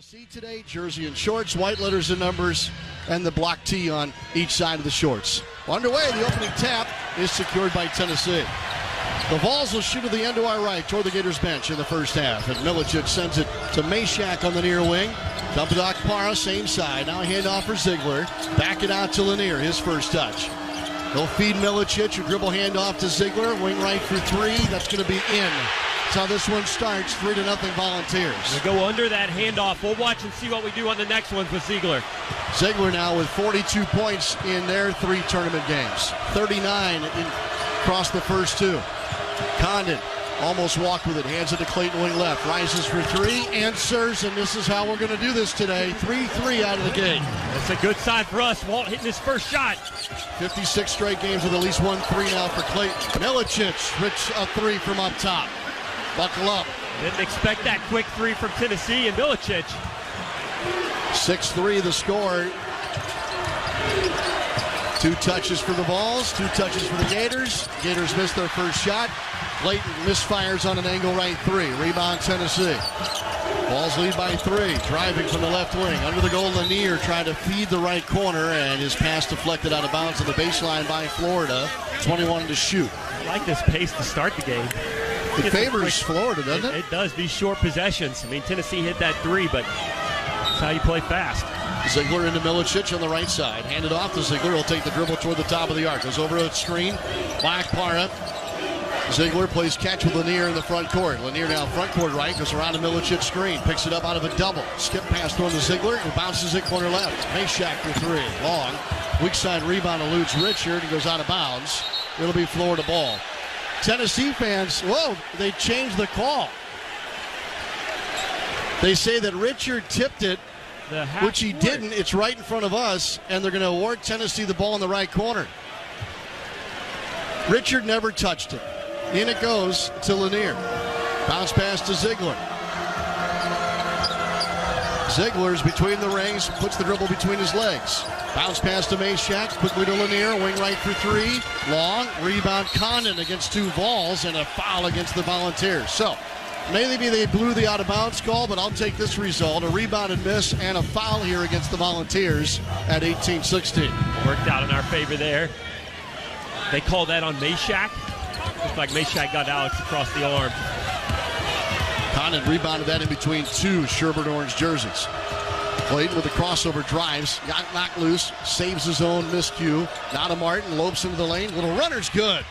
See today, jersey and shorts, white letters and numbers, and the block T on each side of the shorts. Underway, the opening tap is secured by Tennessee. The Vols will shoot to the end to our right toward the Gators bench in the first half. And Milicic sends it to Mashak on the near wing. Dump to Akpara, same side. Now a handoff for Ziegler. Back it out to Lanier, his first touch. He'll feed Milicic, a dribble handoff to Ziegler. Wing right for three. That's going to be in. That's how this one starts, 3-0 Volunteers. We'll go under that handoff. We'll watch and see what we do on the next ones with Ziegler. Ziegler now with 42 points in their 3 tournament games. 39 across the first 2. Condon almost walked with it. Hands it to Clayton wing left. Rises for 3. Answers, and this is how we're going to do this today. 3-3 out of the gate. That's a good sign for us. Walt hitting his first shot. 56 straight games with at least 1 3 now for Clayton. Milicic, rich a 3 from up top. Buckle up. Didn't expect that quick 3 from Tennessee and Milicic. 6-3 the score. 2 touches for the Vols, 2 touches for the Gators. Gators missed their first shot. Clayton misfires on an angle right 3. Rebound Tennessee. Vols lead by 3. Driving from the left wing. Under the goal, Lanier trying to feed the right corner, and his pass deflected out of bounds on the baseline by Florida. 21 to shoot. I like this pace to start the game. It favors Florida, doesn't it? It does. These short possessions. I mean, Tennessee hit that 3, but that's how you play fast. Ziegler into Milicic on the right side. Handed off to Ziegler. He'll take the dribble toward the top of the arc. Goes over a screen. Black Para. Ziegler plays catch with Lanier in the front court. Lanier now front court right. Goes around a Milicic screen. Picks it up out of a double. Skip pass thrown to Ziegler. And bounces it corner left. Mashak for 3. Long. Weak side rebound eludes Richard. And goes out of bounds. It'll be Florida ball. Tennessee fans, whoa, they changed the call. They say that Richard tipped it, which he didn't. It's right in front of us, and they're going to award Tennessee the ball in the right corner. Richard never touched it. In it goes to Lanier. Bounce pass to Ziegler. Ziegler's between the rings, puts the dribble between his legs. Bounce pass to Mashak, quickly to Lanier, wing right for 3. Long, rebound Condon against 2 Vols, and a foul against the Volunteers. So, maybe they blew the out-of-bounds call, but I'll take this result. A rebound and miss and a foul here against the Volunteers at 18-16. Worked out in our favor there. They called that on Mashak. Looks like Mashak got Alex across the arm. Condon rebounded that in between 2 Sherbert orange jerseys. Clayton with the crossover drives, got knocked loose, saves his own miscue. Now to Martin, lopes into the lane. Little runner's good.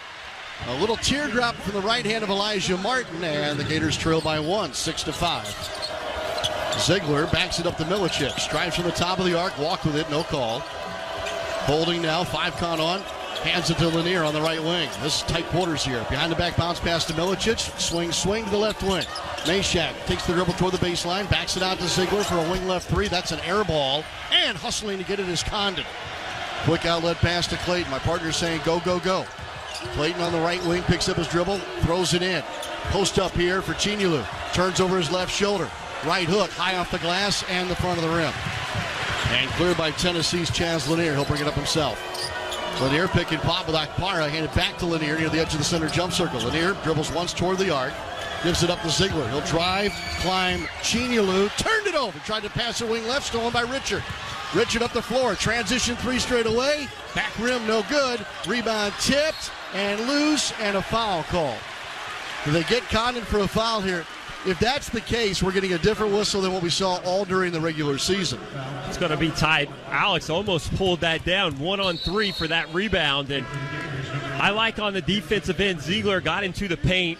A little teardrop from the right hand of Elijah Martin, and the Gators trail by 1, 6-5. Ziegler backs it up to Milicic. Drives from the top of the arc, walked with it, no call. Holding now, 5 count on. Hands it to Lanier on the right wing. This is tight quarters here. Behind the back bounce pass to Milicic. Swing to the left wing. Mashak takes the dribble toward the baseline. Backs it out to Ziegler for a wing left 3. That's an air ball. And hustling to get it is Condon. Quick outlet pass to Clayton. My partner's saying go, go, go. Clayton on the right wing picks up his dribble. Throws it in. Post up here for Chinulu. Turns over his left shoulder. Right hook high off the glass and the front of the rim. And cleared by Tennessee's Chaz Lanier. He'll bring it up himself. Lanier pick and pop with Akpara, handed back to Lanier near the edge of the center jump circle. Lanier dribbles once toward the arc, gives it up to Ziegler. He'll drive, climb, Chinulu, turned it over, tried to pass a wing left, stolen by Richard. Richard up the floor, transition 3 straight away, back rim no good, rebound tipped and loose, and a foul call. Do they get Condon for a foul here? If that's the case, we're getting a different whistle than what we saw all during the regular season. It's going to be tight. Alex almost pulled that down, 1-on-3 for that rebound. And I like on the defensive end, Ziegler got into the paint.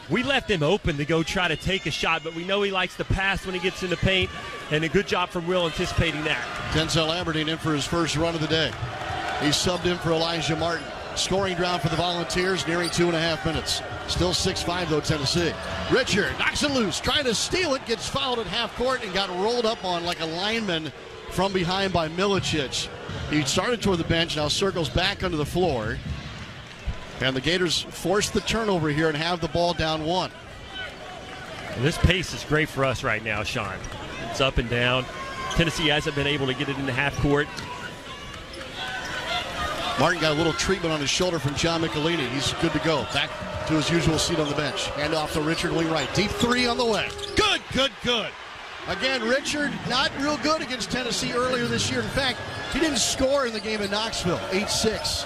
We left him open to go try to take a shot, but we know he likes to pass when he gets in the paint, and a good job from Will anticipating that. Denzel Aberdeen in for his first run of the day. He's subbed in for Elijah Martin. Scoring drought for the Volunteers, nearing 2.5 minutes. Still 6-5 though, Tennessee. Richard knocks it loose, trying to steal it, gets fouled at half court and got rolled up on like a lineman from behind by Milicic. He started toward the bench, now circles back under the floor. And the Gators force the turnover here and have the ball down 1. And this pace is great for us right now, Sean. It's up and down. Tennessee hasn't been able to get it into half court. Martin got a little treatment on his shoulder from John Michelini. He's good to go. Back to his usual seat on the bench. Hand off to Richard, wing right. Deep 3 on the way. Good. Again, Richard not real good against Tennessee earlier this year. In fact, he didn't score in the game in Knoxville, 8-6.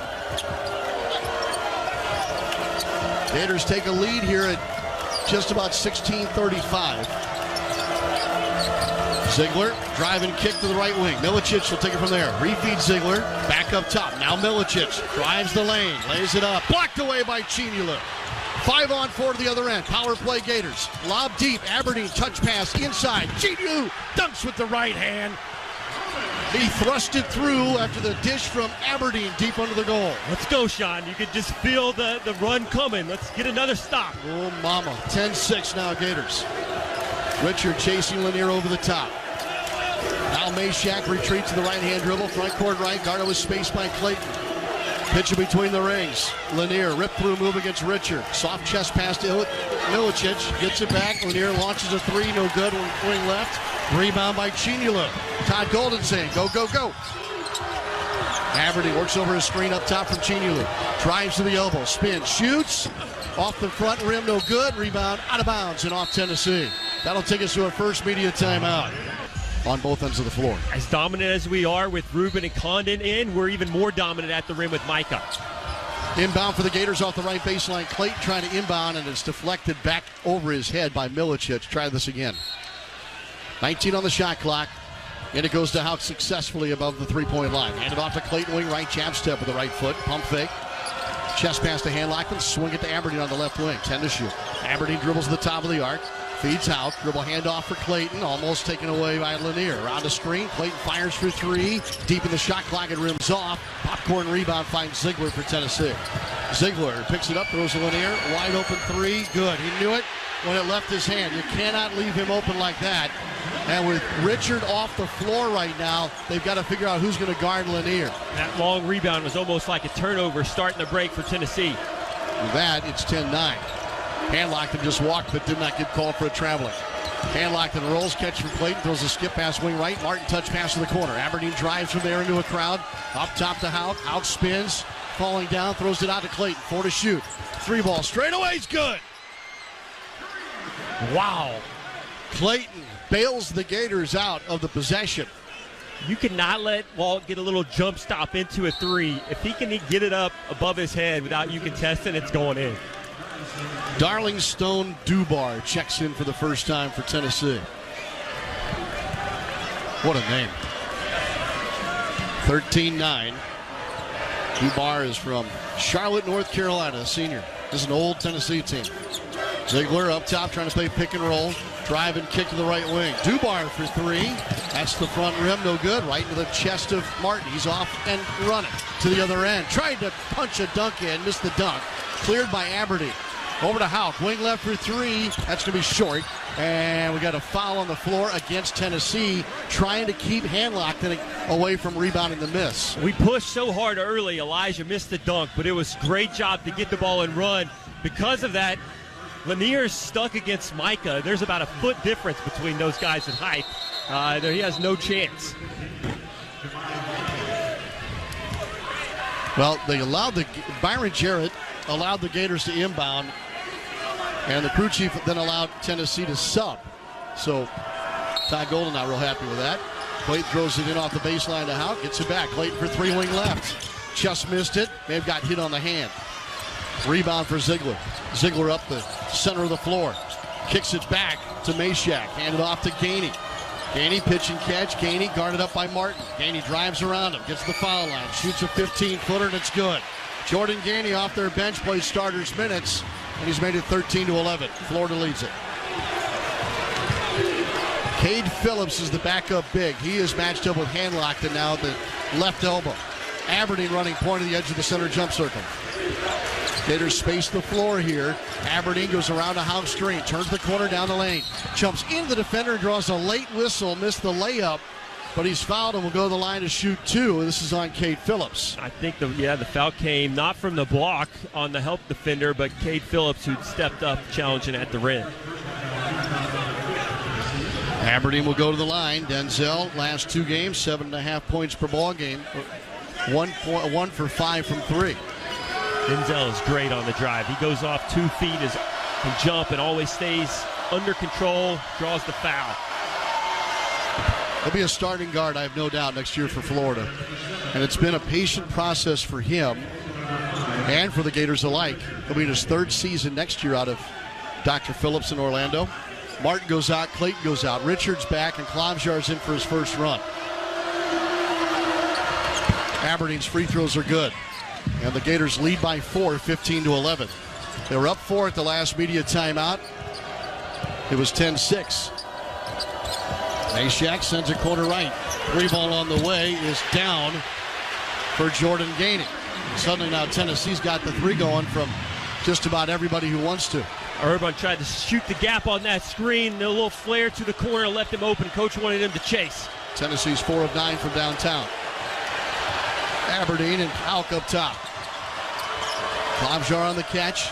Gators take a lead here at just about 16:35. Ziegler, drive and kick to the right wing. Milicic will take it from there. Refeed Ziegler, back up top. Now Milicic drives the lane, lays it up. Blocked away by Chinulu. 5-on-4 to the other end. Power play Gators. Lob deep. Aberdeen touch pass inside. Chinulu dunks with the right hand. He thrust it through after the dish from Aberdeen deep under the goal. Let's go, Sean. You could just feel the run coming. Let's get another stop. Oh, mama. 10-6 now, Gators. Richard chasing Lanier over the top. Now Meshack retreats to the right-hand dribble. Front court right. Guarded with space by Clayton. Pitch it between the rings. Lanier, rip-through move against Richard. Soft chest pass to Milicic. Gets it back. Lanier launches a three. No good. Wing left. Rebound by Chinulu. Todd Golden saying, go, go, go. Aberdeen works over his screen up top from Chinulu. Drives to the elbow. Spins. Shoots. Off the front rim. No good. Rebound. Out of bounds and off Tennessee. That'll take us to our first media timeout. On both ends of the floor. As dominant as we are with Rubin and Condon in, we're even more dominant at the rim with Micah. Inbound for the Gators off the right baseline. Clayton trying to inbound, and it's deflected back over his head by Milicic. Try this again. 19 on the shot clock, and it goes to Houck successfully above the three-point line. Handed off to Clayton wing, right jab step with the right foot. Pump fake. Chest pass to Handlock, swing it to Aberdeen on the left wing. 10 to shoot. Aberdeen dribbles to the top of the arc. Feeds out, dribble handoff for Clayton, almost taken away by Lanier. Around the screen, Clayton fires for three. Deep in the shot clock, it rims off. Popcorn rebound finds Ziegler for Tennessee. Ziegler picks it up, throws to Lanier. Wide open three, good. He knew it when it left his hand. You cannot leave him open like that. And with Richard off the floor right now, they've got to figure out who's going to guard Lanier. That long rebound was almost like a turnover starting the break for Tennessee. With that, it's 10-9. Handlockton just walked but did not get called for a traveling. Handlockton rolls, catch from Clayton, throws a skip pass wing right. Martin touch pass to the corner. Aberdeen drives from there into a crowd. Up top to Houck. Houck spins, falling down, throws it out to Clayton. 4 to shoot. Three ball straight away is good. Wow. Clayton bails the Gators out of the possession. You cannot let Walt get a little jump stop into a three. If he can get it up above his head without you contesting, it's going in. Darling Stone Dubar checks in for the first time for Tennessee. What a name. 13-9. Dubar is from Charlotte, North Carolina, a senior. This is an old Tennessee team. Ziegler up top trying to play pick and roll. Drive and kick to the right wing. Dubar for three. That's the front rim, no good. Right into the chest of Martin. He's off and running to the other end. Tried to punch a dunk in, missed the dunk. Cleared by Aberdeen. Over to Houck, wing left for three. That's going to be short. And we got a foul on the floor against Tennessee, trying to keep Handlockton away from rebounding the miss. We pushed so hard early. Elijah missed the dunk, but it was a great job to get the ball and run. Because of that, Lanier's stuck against Micah. There's about a foot difference between those guys in height. He has no chance. Well, Byron Jarrett allowed the Gators to inbound, and the crew chief then allowed Tennessee to sub. So Todd Golden not real happy with that. Clayton throws it in off the baseline to Houck, gets it back. Clayton for three, wing left. Just missed it. May have got hit on the hand. Rebound for Ziegler. Ziegler up the center of the floor. Kicks it back to Meshack. Handed off to Gainey. Gainey pitch and catch. Gainey guarded up by Martin. Gainey drives around him. Gets to the foul line. Shoots a 15-footer, and it's good. Jordan Gainey off their bench plays starters minutes, and he's made it 13-11. Florida leads it. Cade Phillips is the backup big. He is matched up with Handlockton now at the left elbow. Aberdeen running point to the edge of the center jump circle. Gators space the floor here. Aberdeen goes around a Houck screen, turns the corner down the lane, jumps into the defender and draws a late whistle, missed the layup, but he's fouled and will go to the line to shoot two. This is on Cade Phillips. I think the foul came not from the block on the help defender, but Cade Phillips, who stepped up challenging at the rim. Aberdeen will go to the line. Denzel, last two games, 7.5 points per ball game. 1 for 5 from three. Denzel is great on the drive. He goes off 2 feet and jump and always stays under control, draws the foul. He'll be a starting guard, I have no doubt, next year for Florida. And it's been a patient process for him and for the Gators alike. He'll be in his third season next year out of Dr. Phillips in Orlando. Martin goes out, Clayton goes out, Richards back, and Klobuchar's in for his first run. Aberdeen's free throws are good. And the Gators lead by 4, 15-11. They were up 4 at the last media timeout. It was 10-6. Mashack sends a corner right. Three ball on the way is down for Jordan Gainey. Suddenly now Tennessee's got the three going from just about everybody who wants to. Urban tried to shoot the gap on that screen. A little flare to the corner, left him open. Coach wanted him to chase. Tennessee's 4 of 9 from downtown. Aberdeen and Hauk up top. Klobuchar on the catch.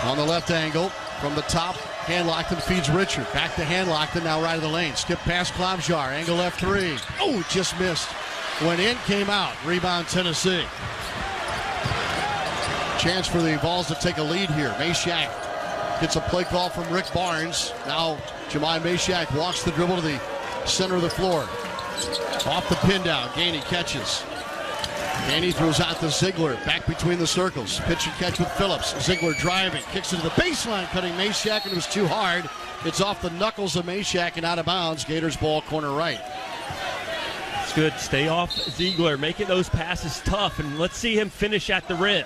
On the left angle. From the top, Handlockton feeds Richard. Back to Handlockton, now right of the lane. Skip past Klobuchar. Angle left three. Oh, just missed. Went in, came out. Rebound Tennessee. Chance for the Vols to take a lead here. Mashack gets a play call from Rick Barnes. Now Jemai Mashack walks the dribble to the center of the floor. Off the pin down. Gainey catches. Gainey throws out to Ziegler. Back between the circles. Pitch and catch with Phillips. Ziegler driving. Kicks it to the baseline, cutting Mashack, and it was too hard. It's off the knuckles of Mashack and out of bounds. Gators ball corner right. It's good. Stay off Ziegler. Making those passes tough, and let's see him finish at the rim.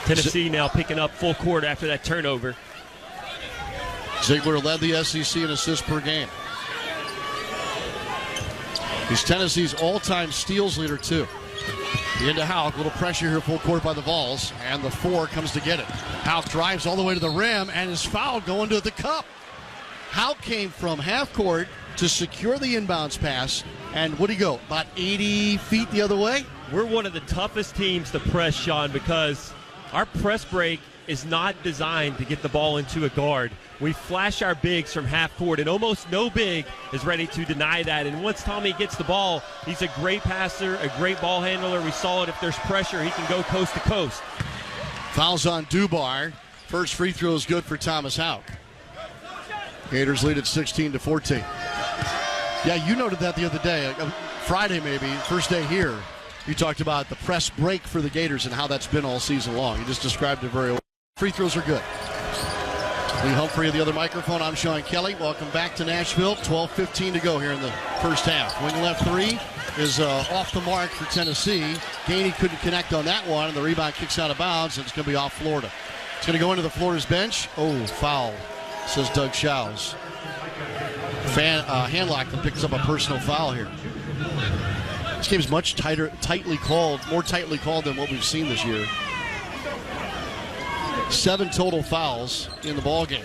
Tennessee now picking up full court after that turnover. Ziegler led the SEC in assists per game. He's Tennessee's all-time steals leader, too. Into Hauk. Little pressure here, full court by the Vols. And the 4 comes to get it. Hauk drives all the way to the rim and is fouled going to the cup. Hauk came from half court to secure the inbounds pass. And what'd he go? About 80 feet the other way? We're one of the toughest teams to press, Sean, because our press break is not designed to get the ball into a guard. We flash our bigs from half court, and almost no big is ready to deny that. And once Tommy gets the ball, he's a great passer, a great ball handler. We saw it. If there's pressure, he can go coast to coast. Fouls on Dubar. First free throw is good for Thomas Hauk. Gators lead at 16-14. Yeah, you noted that the other day, Friday maybe, first day here. You talked about the press break for the Gators and how that's been all season long. You just described it very well. Free throws are good. Lee Humphrey at the other microphone. I'm Sean Kelly. Welcome back to Nashville. 12:15 to go here in the first half. Wing left three is off the mark for Tennessee. Gainey couldn't connect on that one, and the rebound kicks out of bounds, and it's going to be off Florida. It's going to go into the Florida's bench. Oh, foul, says Doug Shows. Handlockton picks up a personal foul here. This game's much tightly called, more tightly called than what we've seen this year. 7 total fouls in the ballgame.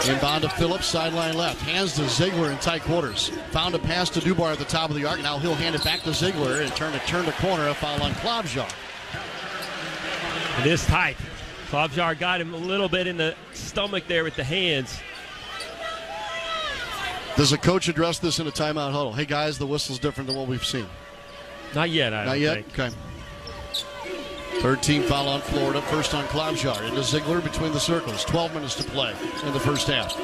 Inbound to Phillips, sideline left. Hands to Ziegler in tight quarters. Found a pass to Dubar at the top of the arc. Now he'll hand it back to Ziegler and turn the corner. A foul on Klobuchar. It is tight. Klobuchar got him a little bit in the stomach there with the hands. Does a coach address this in a timeout huddle? Hey guys, the whistle's different than what we've seen. Not yet, I don't think. Okay. Third team foul on Florida. First on Klobuchar. Into Ziegler between the circles. 12 minutes to play in the first half.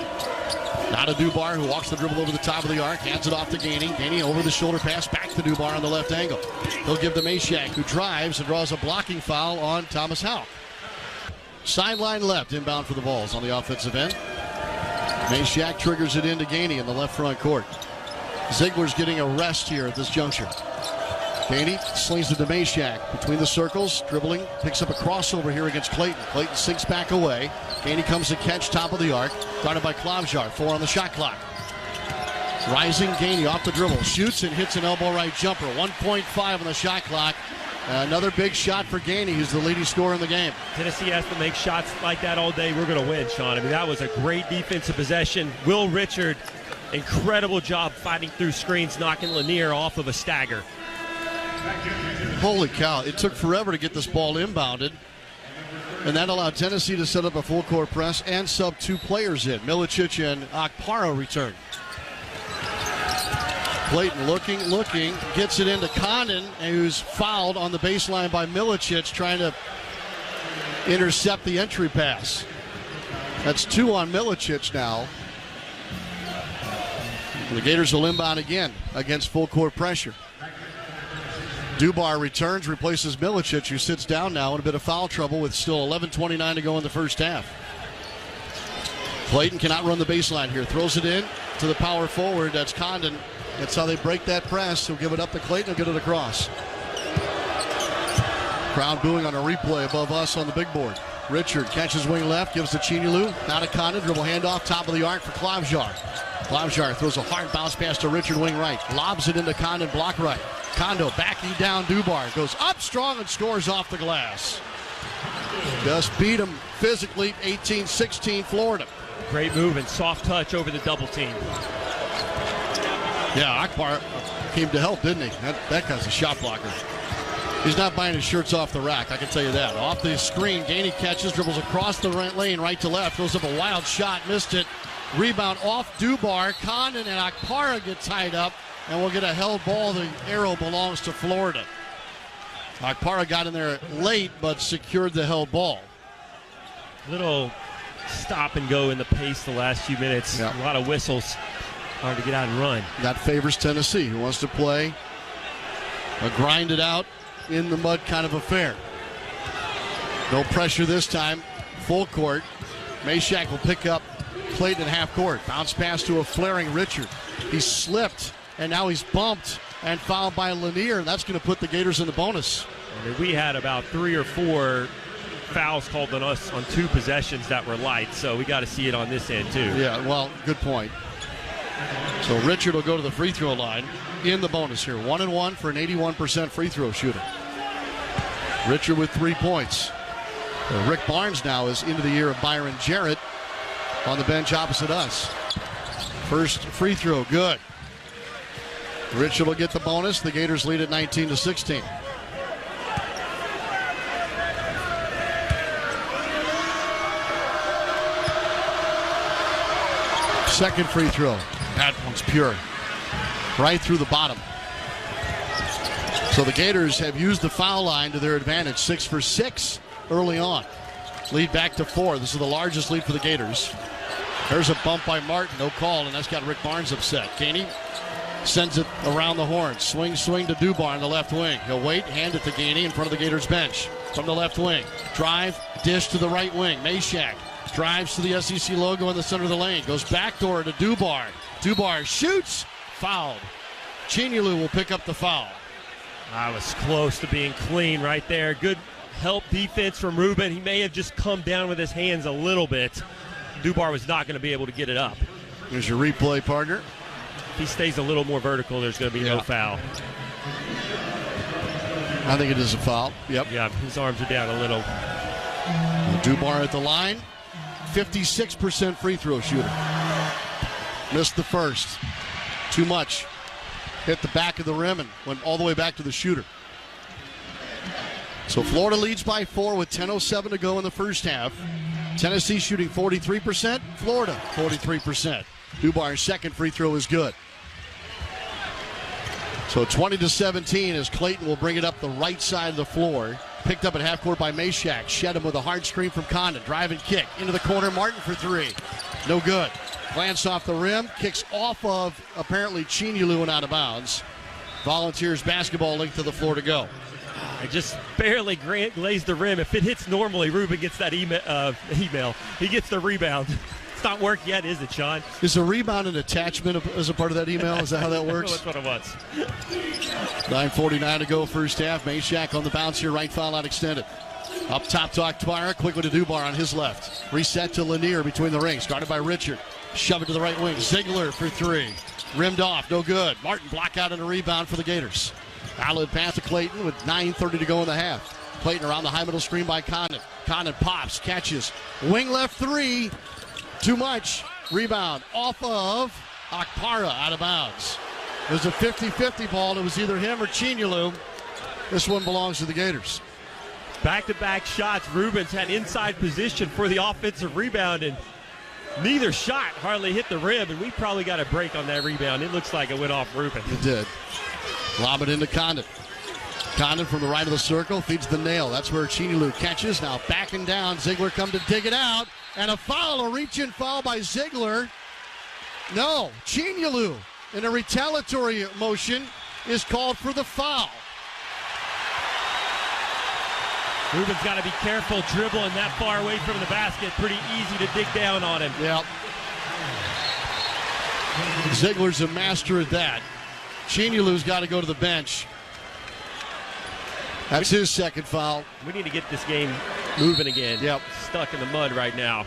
Now to Dubar, who walks the dribble over the top of the arc. Hands it off to Gainey. Gainey over the shoulder pass back to Dubar on the left angle. He'll give to Mashack, who drives and draws a blocking foul on Thomas Hauk. Sideline left, inbound for the Vols on the offensive end. Mashack triggers it into Gainey in the left front court. Ziegler's getting a rest here at this juncture. Gainey slings it to Mashack between the circles, dribbling, picks up a crossover here against Clayton. Clayton sinks back away. Gainey comes to catch top of the arc, guarded by Klobuchar. 4 on the shot clock. Rising Gainey off the dribble, shoots and hits an elbow right jumper. 1.5 on the shot clock. Another big shot for Gainey, who's the leading scorer in the game. Tennessee has to make shots like that all day. We're going to win, Sean. I mean, that was a great defensive possession. Will Richard, incredible job fighting through screens, knocking Lanier off of a stagger. Holy cow, it took forever to get this ball inbounded, and that allowed Tennessee to set up a full court press and sub 2 players in. Milicic and Okpara return. Clayton looking, gets it into Condon, who's fouled on the baseline by Milicic, trying to intercept the entry pass. That's 2 on Milicic now. The Gators will inbound again against full court pressure. Dubar returns, replaces Milicic, who sits down now in a bit of foul trouble with still 11:29 to go in the first half. Clayton cannot run the baseline here. Throws it in to the power forward. That's Condon. That's how they break that press. He'll give it up to Clayton. He'll get it across. Crowd booing on a replay above us on the big board. Richard catches wing left, gives to Chinilu. Now to Condon. Dribble handoff, top of the arc for Klavjar. Klavjar throws a hard bounce pass to Richard, wing right. Lobs it into Condon, block right. Kondo backing down Dubar. Goes up strong and scores off the glass. Just beat him physically, 18-16 Florida. Great move and soft touch over the double team. Yeah, Akbar came to help, didn't he? That guy's a shot blocker. He's not buying his shirts off the rack, I can tell you that. Off the screen, Gainey catches, dribbles across the right lane, right to left, throws up a wild shot, missed it. Rebound off Dubar. Condon and Akpara get tied up, and we'll get a held ball. The arrow belongs to Florida. Akpara got in there late, but secured the held ball. Little stop and go in the pace the last few minutes. Yep. A lot of whistles. Hard to get out and run. That favors Tennessee, who wants to play a grind it out in the mud kind of affair. No pressure this time. Full court. Meshack will pick up Clayton at half court. Bounce pass to a flaring Richard. He slipped, and now he's bumped and fouled by Lanier. And that's going to put the Gators in the bonus. I mean, we had about 3 or 4 fouls called on us on 2 possessions that were light, so we got to see it on this end too. Yeah, well, good point. So Richard will go to the free throw line in the bonus here. 1-1 for an 81% free throw shooter. Richard with 3 points. Rick Barnes now is into the year of Byron Jarrett on the bench opposite us. First free throw, good. Richard will get the bonus. The Gators lead at 19-16. Second free throw. That one's pure. Right through the bottom. So the Gators have used the foul line to their advantage. 6 for 6 early on. Lead back to 4. This is the largest lead for the Gators. There's a bump by Martin. No call, and that's got Rick Barnes upset. Gainey sends it around the horn. Swing to Dubar on the left wing. He'll wait, hand it to Gainey in front of the Gators bench. From the left wing. Drive, dish to the right wing. Meshack drives to the SEC logo in the center of the lane. Goes backdoor to Dubar. Dubar shoots. Fouled. Chinilu will pick up the foul. I was close to being clean right there. Good help defense from Ruben. He may have just come down with his hands a little bit. Dubar was not going to be able to get it up. There's your replay partner. If he stays a little more vertical, there's going to be no foul. I think it is a foul. Yep. Yeah, his arms are down a little. Dubar at the line. 56% free throw shooter. Missed the first. Too much. Hit the back of the rim and went all the way back to the shooter. So Florida leads by 4 with 10:07 to go in the first half. Tennessee shooting 43%. Florida 43%. Dubar's second free throw is good. So 20-17 as Clayton will bring it up the right side of the floor. Picked up at half court by Meshack. Shed him with a hard screen from Condon. Drive and kick. Into the corner. Martin for 3. No good. Glance off the rim. Kicks off of apparently Chinilu and out of bounds. Volunteers basketball linked to the floor to go. I just barely glazed the rim. If it hits normally, Ruben gets that email. He gets the rebound. It's not worked yet, is it, Sean? Is a rebound an attachment as a part of that email? Is that how that works? That's what it was. 9:49 to go first half. Meshack on the bounce here. Right foul out extended. Up top to Akpara. Quickly to Dubar on his left. Reset to Lanier between the rings. Started by Richard. Shove it to the right wing. Ziegler for 3. Rimmed off. No good. Martin block out and a rebound for the Gators. Outlet pass to Clayton with 9:30 to go in the half. Clayton around the high middle screen by Condon. Condon pops, catches. Wing left 3. Too much. Rebound off of Akpara out of bounds. It was a 50-50 ball, and it was either him or Chinilu. This one belongs to the Gators. Back-to-back shots. Rubens had inside position for the offensive rebound, and neither shot hardly hit the rim, and we probably got a break on that rebound. It looks like it went off Rubens. It did. Lob it into Condon. Condon from the right of the circle feeds the nail. That's where Chinilu catches. Now backing down. Ziegler come to dig it out. And a foul, a reach-in foul by Ziegler. No, Chinilu and a retaliatory motion is called for the foul. Ruben's got to be careful dribbling that far away from the basket. Pretty easy to dig down on him. Yep. Ziegler's a master at that. Chinyulu's got to go to the bench. That's his second foul. We need to get this game moving again. Yep. Stuck in the mud right now.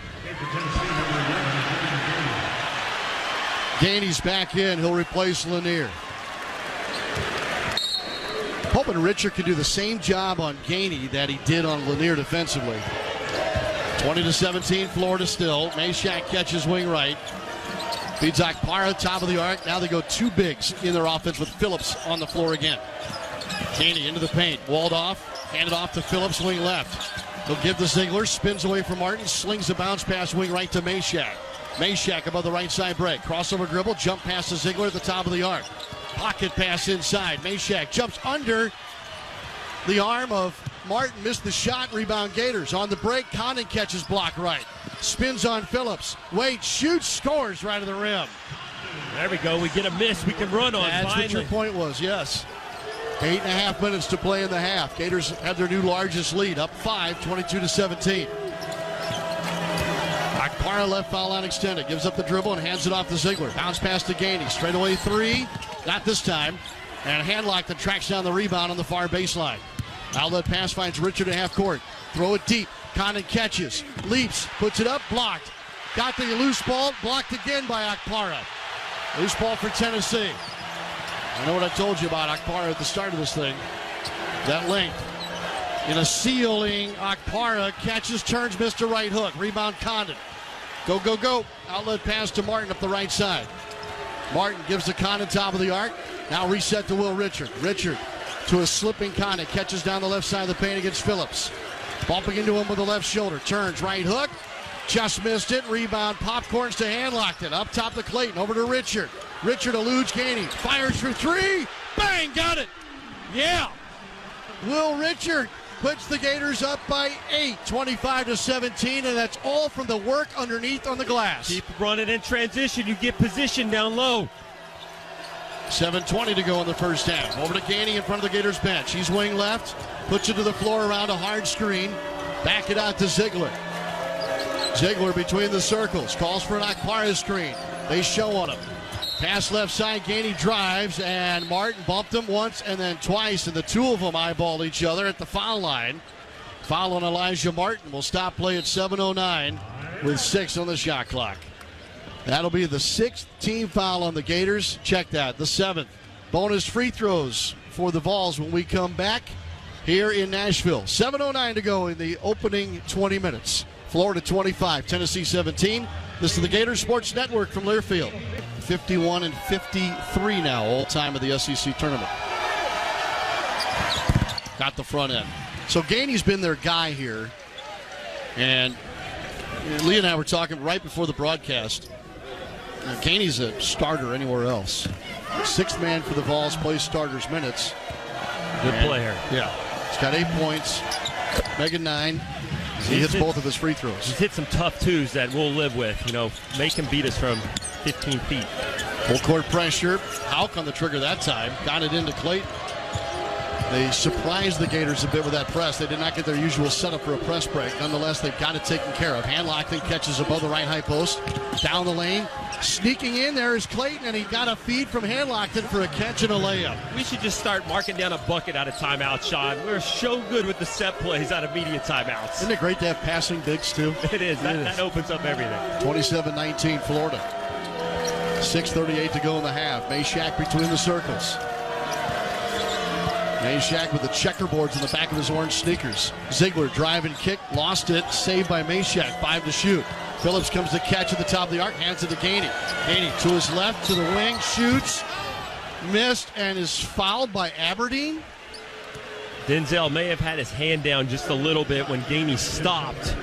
Gainey's back in. He'll replace Lanier. Hoping Richard can do the same job on Gainey that he did on Lanier defensively. 20-17, Florida still. Meshack catches wing right. Feeds Akpara, top of the arc. Now they go two bigs in their offense with Phillips on the floor again. Gainey into the paint. Walled off. Handed off to Phillips, wing left. He'll give to Ziegler. Spins away from Martin. Slings a bounce pass wing right to Meshack. Meshack above the right side break. Crossover dribble. Jump pass to Ziegler at the top of the arc. Pocket pass inside. Meshack jumps under the arm of Martin. Missed the shot. Rebound Gators. On the break, Condon catches block right. Spins on Phillips. Wade shoots, scores right of the rim. There we go. We get a miss. We can run on. That's finally what your point was, yes. 8.5 minutes to play in the half. Gators have their new largest lead, up 5, 22-17. Akpara left foul line extended. Gives up the dribble and hands it off to Ziegler. Bounce pass to Gainey. Straightaway three. Not this time. And handlock that tracks down the rebound on the far baseline. Outlet pass finds Richard at half court. Throw it deep. Condon catches. Leaps. Puts it up. Blocked. Got the loose ball. Blocked again by Akpara. Loose ball for Tennessee. I know what I told you about Akpara at the start of this thing. That length. In a ceiling, Akpara catches, turns, missed a right hook. Rebound Condon. Go, go, go. Outlet pass to Martin up the right side. Martin gives to Condon top of the arc. Now reset to Will Richard. Richard to a slipping Condon. Catches down the left side of the paint against Phillips. Bumping into him with the left shoulder. Turns, right hook. Just missed it. Rebound, popcorns to Handlocked it. Up top to Clayton. Over to Richard. Richard eludes Gainey. Fires for three. Bang! Got it. Yeah. Will Richard puts the Gators up by 8, 25-17, and that's all from the work underneath on the glass. Keep running in transition. You get position down low. 7:20 to go in the first half. Over to Gainey in front of the Gators bench. He's wing left. Puts it to the floor around a hard screen. Back it out to Ziegler. Ziegler between the circles. Calls for an Akpara screen. They show on him. Pass left side. Gainey drives, and Martin bumped him once and then twice, and the two of them eyeballed each other at the foul line. Foul on Elijah Martin will stop play at 7:09 with 6 on the shot clock. That'll be the 6th team foul on the Gators. Check that, the 7th. Bonus free throws for the Vols when we come back here in Nashville. 7:09 to go in the opening 20 minutes. Florida 25, Tennessee 17. This is the Gators Sports Network from Learfield. 51-53 now, all time of the SEC tournament. Got the front end. So Gainey's been their guy here. And Lee and I were talking right before the broadcast. Gainey's a starter anywhere else. 6th man for the Vols, plays starters minutes. Good player. Yeah. He's got 8 points, Megan 9. He hits both of his free throws. He's hit some tough twos that we'll live with. You know, make him beat us from 15 feet. Full court pressure. Hauk on the trigger that time. Got it into Clayton. They surprised the Gators a bit with that press. They did not get their usual setup for a press break. Nonetheless, they've got it taken care of. Handlockton catches above the right high post. Down the lane. Sneaking in there is Clayton, and he got a feed from Handlockton for a catch and a layup. We should just start marking down a bucket out of timeout, Sean. We're so good with the set plays out of media timeouts. Isn't it great to have passing bigs, too? It is. That opens up everything. 27-19 Florida. 6:38 to go in the half. Meshack between the circles. Meshack with the checkerboards in the back of his orange sneakers. Ziegler drive and kick, lost it, saved by Meshack, 5 to shoot. Phillips comes to catch at the top of the arc, hands it to Gainey. Gainey to his left, to the wing, shoots, missed, and is fouled by Aberdeen. Denzel may have had his hand down just a little bit when Gainey stopped.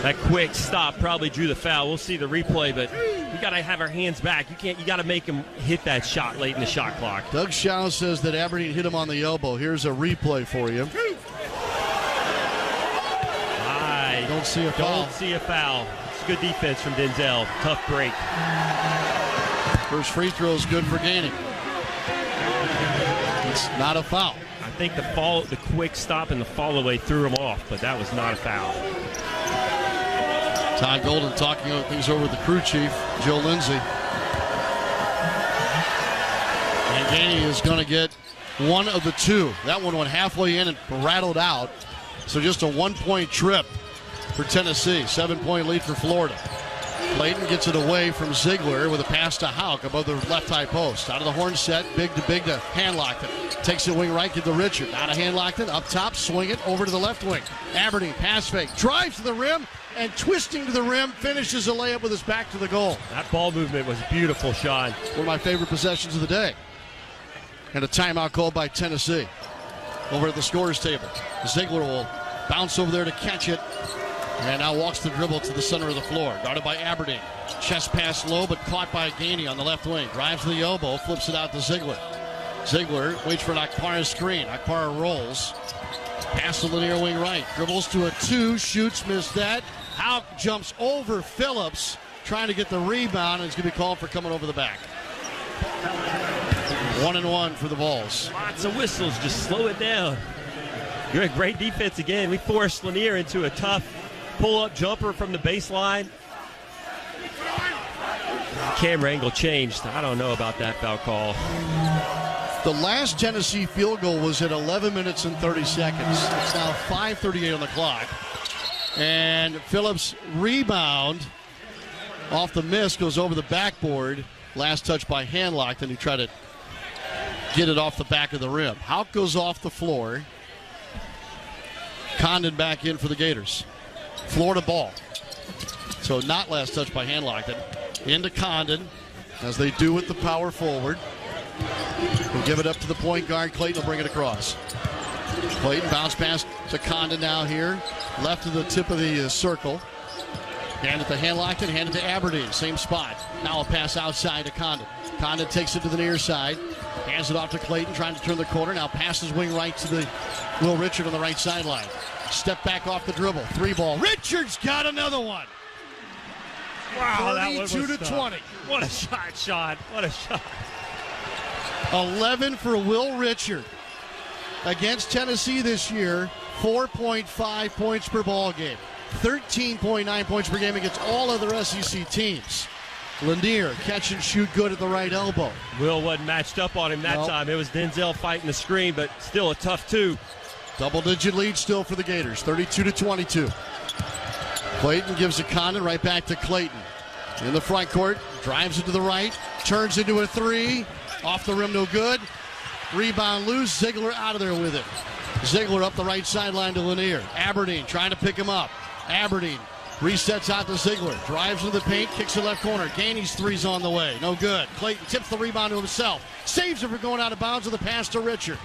That quick stop probably drew the foul. We'll see the replay, but we got to have our hands back. You got to make him hit that shot late in the shot clock. Doug Shaw says that Aberdeen hit him on the elbow. Here's a replay for you. I don't see a foul. Don't see a foul. It's good defense from Denzel. Tough break. First free throw is good for Gainey. It's not a foul. I think the quick stop and the fall away threw him off, but that was not a foul. Todd Golden talking things over with the crew chief, Joe Lindsay. And Gainey is going to get one of the two. That one went halfway in and rattled out. So just a 1-point trip for Tennessee. 7-point lead for Florida. Clayton gets it away from Ziegler with a pass to Hauk above the left high post. Out of the horn set, big to Handlockton. Takes it wing right, get to Richard. Out of Handlockton, up top, swing it over to the left wing. Aberdeen, pass fake, drives to the rim, and twisting to the rim, finishes a layup with his back to the goal. That ball movement was beautiful, Sean. One of my favorite possessions of the day. And a timeout called by Tennessee. Over at the scorer's table. Ziegler will bounce over there to catch it. And now walks the dribble to the center of the floor. Guarded by Aberdeen. Chest pass low, but caught by Gainey on the left wing. Drives to the elbow, flips it out to Ziegler. Ziegler waits for an Akpara's screen. Akpara rolls. Pass to Lanier wing right. Dribbles to a 2, shoots, missed that. Hauk jumps over Phillips, trying to get the rebound, and it's going to be called for coming over the back. 1-1 for the Vols. Lots of whistles, just slow it down. Good, great defense again. We forced Lanier into a tough pull-up jumper from the baseline. Camera angle changed. I don't know about that foul call. The last Tennessee field goal was at 11 minutes and 30 seconds. It's now 5:38 on the clock. And Phillips' rebound off the miss goes over the backboard. Last touch by Handlockton, who tried to get it off the back of the rim. Hauk goes off the floor. Condon back in for the Gators. Florida ball. So not last touch by Handlockton. Into Condon, as they do with the power forward. We'll give it up to the point guard. Clayton will bring it across. Clayton bounce pass to Condon now here. Left to the tip of the circle. Hand it to Handlockton, hand it to Aberdeen. Same spot. Now a pass outside to Condon. Condon takes it to the near side. Hands it off to Clayton, trying to turn the corner. Now passes wing right to the Will Richard on the right sideline. Step back off the dribble. 3 ball. Richard's got another one. Wow, that one was 32-20. What a shot, Sean. What a shot. 11 for Will Richard. Against Tennessee this year, 4.5 points per ball game. 13.9 points per game against all other SEC teams. Lanier, catch and shoot good at the right elbow. Will wasn't matched up on him that time. It was Denzel fighting the screen, but still a tough 2. Double-digit lead still for the Gators, 32-22. Clayton gives it Condon right back to Clayton. In the front court, drives it to the right, turns into a 3. Off the rim, no good. Rebound loose, Ziegler out of there with it. Ziegler up the right sideline to Lanier. Aberdeen trying to pick him up. Aberdeen resets out to Ziegler. Drives into the paint, kicks it left corner. Gainey's 3's on the way, no good. Clayton tips the rebound to himself. Saves it for going out of bounds with a pass to Richard.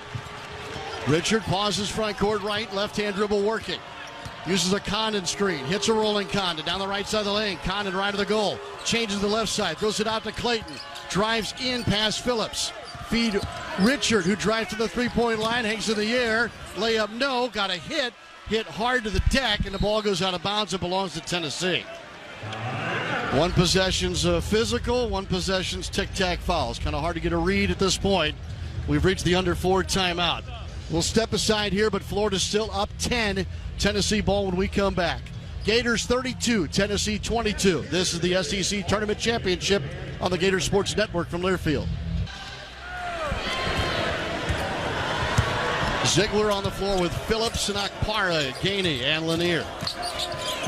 Richard pauses front court right, left-hand dribble working. Uses a Condon screen, hits a rolling Condon down the right side of the lane. Condon right of the goal, changes to the left side, throws it out to Clayton. Drives in past Phillips. Feed Richard, who drives to the three-point line, hangs in the air. Layup, no, got a hit hard to the deck, and the ball goes out of bounds. It belongs to Tennessee. One possession's physical, one possession's tic-tac fouls. Kind of hard to get a read at this point. We've reached the under 4 timeout. We'll step aside here, but Florida's still up 10. Tennessee ball when we come back. Gators 32, Tennessee 22. This is the SEC Tournament Championship on the Gator Sports Network from Learfield. Ziegler on the floor with Phillips and Akpara, Gainey, and Lanier.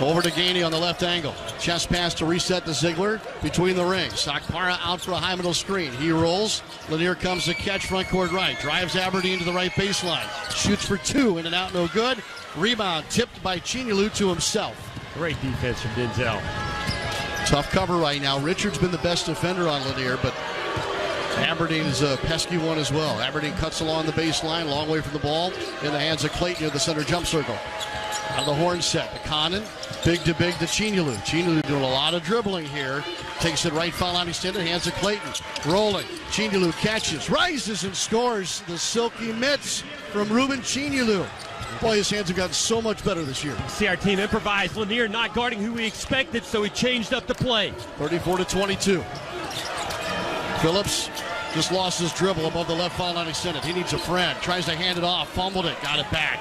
Over to Gainey on the left angle. Chest pass to reset to Ziegler between the rings. Akpara out for a high middle screen. He rolls. Lanier comes to catch front court right. Drives Aberdeen to the right baseline. Shoots for 2, in and out, no good. Rebound tipped by Chinilu to himself. Great defense from Denzel. Tough cover right now. Richard's been the best defender on Lanier, but Aberdeen's a pesky one as well. Aberdeen cuts along the baseline, long way from the ball, in the hands of Clayton near the center jump circle. Out of the horn set to Condon, big to Chinilu. Chinilu doing a lot of dribbling here. Takes it right foul line extended, hands to Clayton. Rolling, Chinilu catches, rises and scores. The silky mitts from Ruben Chinilu. Boy, his hands have gotten so much better this year. See our team improvise. Lanier not guarding who we expected, so he changed up the play. 34-22. Phillips just lost his dribble above the left foul line extended. He needs a friend. Tries to hand it off. Fumbled it. Got it back.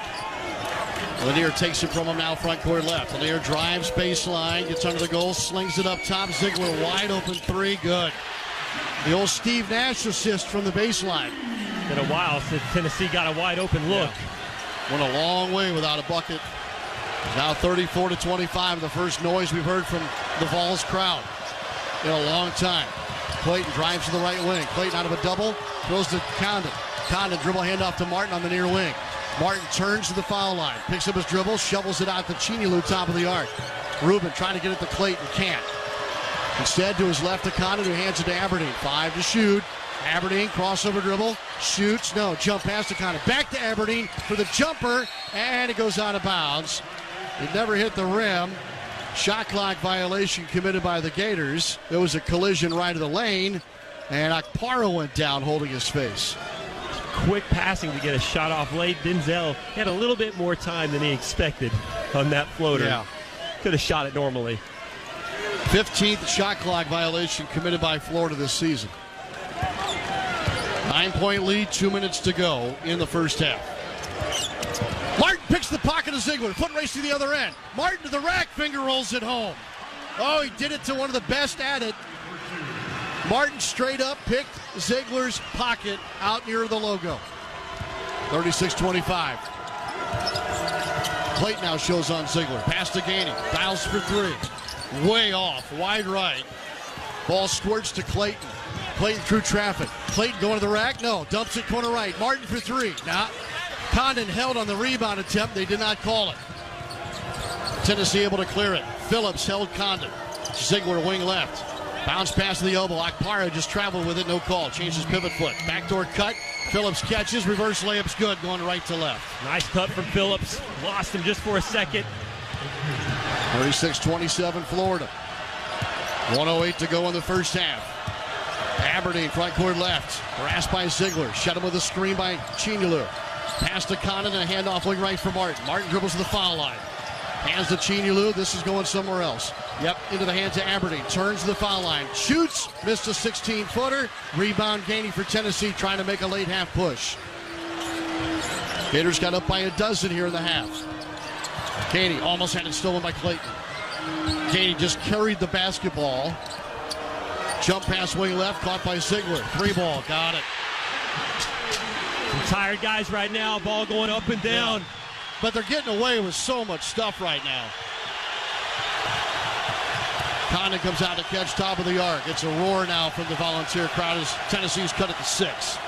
Lanier takes it from him now, front court left. Lanier drives baseline, gets under the goal, slings it up top. Ziegler wide open three, good. The old Steve Nash assist from the baseline. Been a while since Tennessee got a wide open look. Went a long way without a bucket. Now 34-25, the first noise we've heard from the Vols crowd in a long time. Clayton drives to the right wing. Clayton out of a double, throws to Condon. Condon dribble handoff to Martin on the near wing. Martin turns to the foul line, picks up his dribble, shovels it out to Chinilu, top of the arc. Rubin trying to get it to Clayton, can't. Instead, to his left to Condon, who hands it to Aberdeen. 5 to shoot. Aberdeen, crossover dribble, shoots, no, jump pass to Condon. Back to Aberdeen for the jumper, and it goes out of bounds. It never hit the rim. Shot clock violation committed by the Gators. There was a collision right of the lane, and Akpara went down holding his face. Quick passing to get a shot off late. Denzel had a little bit more time than he expected on that floater. Yeah. Could have shot it normally. 15th shot clock violation committed by Florida this season. 9-point lead, 2 minutes to go in the first half. Martin picks the pocket of Ziegler, foot race to the other end. Martin to the rack, finger rolls it home. Oh, he did it to one of the best at it. Martin straight up picked Ziegler's pocket out near the logo. 36-25. Clayton now shows on Ziegler. Pass to Gainey. Dials for three. Way off. Wide right. Ball squirts to Clayton. Clayton through traffic. Clayton going to the rack. No. Dumps it corner right. Martin for three. Nah. Condon held on the rebound attempt. They did not call it. Tennessee able to clear it. Phillips held Condon. Ziegler wing left. Bounce pass to the elbow. Akpara just traveled with it. No call. Changes pivot foot. Backdoor cut. Phillips catches. Reverse layup's good. Going right to left. Nice cut from Phillips. Lost him just for a second. 36-27 Florida. 1:08 to go in the first half. Aberdeen front court left. Harassed by Ziegler. Shut him with a screen by Chinilu. Pass to Condon and a handoff wing right for Martin. Martin dribbles to the foul line. Hands to Chinilu. This is going somewhere else. Yep, into the hands of Aberdeen. Turns to the foul line. Shoots. Missed a 16-footer. Rebound Gainey for Tennessee, trying to make a late half push. Gators got up by a dozen here in the half. Gainey almost had it stolen by Clayton. Gainey just carried the basketball. Jump pass wing left, caught by Ziegler. Three ball, got it. Some tired guys right now. Ball going up and down. Yeah. But they're getting away with so much stuff right now. Condon comes out to catch top of the arc. It's a roar now from the Volunteer crowd as Tennessee's cut it to 6.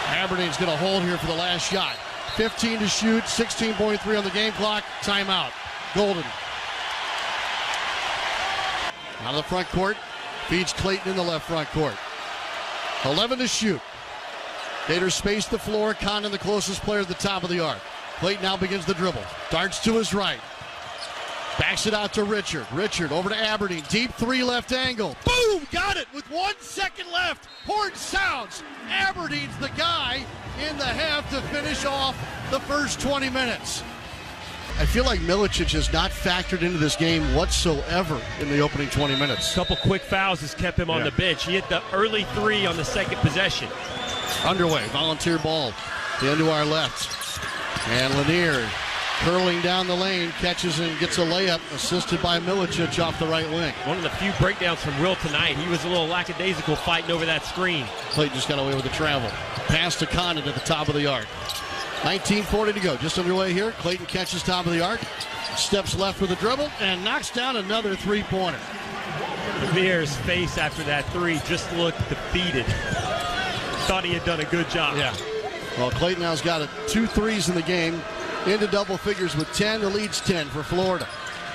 Aberdeen's going to hold here for the last shot. 15 to shoot, 16.3 on the game clock. Timeout. Golden. Out of the front court. Feeds Clayton in the left front court. 11 to shoot. Gators space the floor. Condon the closest player at the top of the arc. Clayton now begins the dribble. Darts to his right. Backs it out to Richard. Richard over to Aberdeen. Deep three left angle. Boom! Got it with 1 second left. Horn sounds. Aberdeen's the guy in the half to finish off the first 20 minutes. I feel like Milicic has not factored into this game whatsoever in the opening 20 minutes. A couple quick fouls has kept him on the bench. He hit the early three on the second possession. Underway. Volunteer ball. The end to our left. And Lanier curling down the lane, catches and gets a layup, assisted by Milicic off the right wing. One of the few breakdowns from Will tonight. He was a little lackadaisical fighting over that screen. Clayton just got away with the travel. Pass to Condon at the top of the arc. 19:40 to go. Just underway here. Clayton catches top of the arc, steps left with a dribble, and knocks down another three-pointer. Lanier's face after that three just looked defeated. Thought he had done a good job. Yeah. Well, Clayton now's got 2 threes in the game. Into double figures with 10. The lead's 10 for Florida.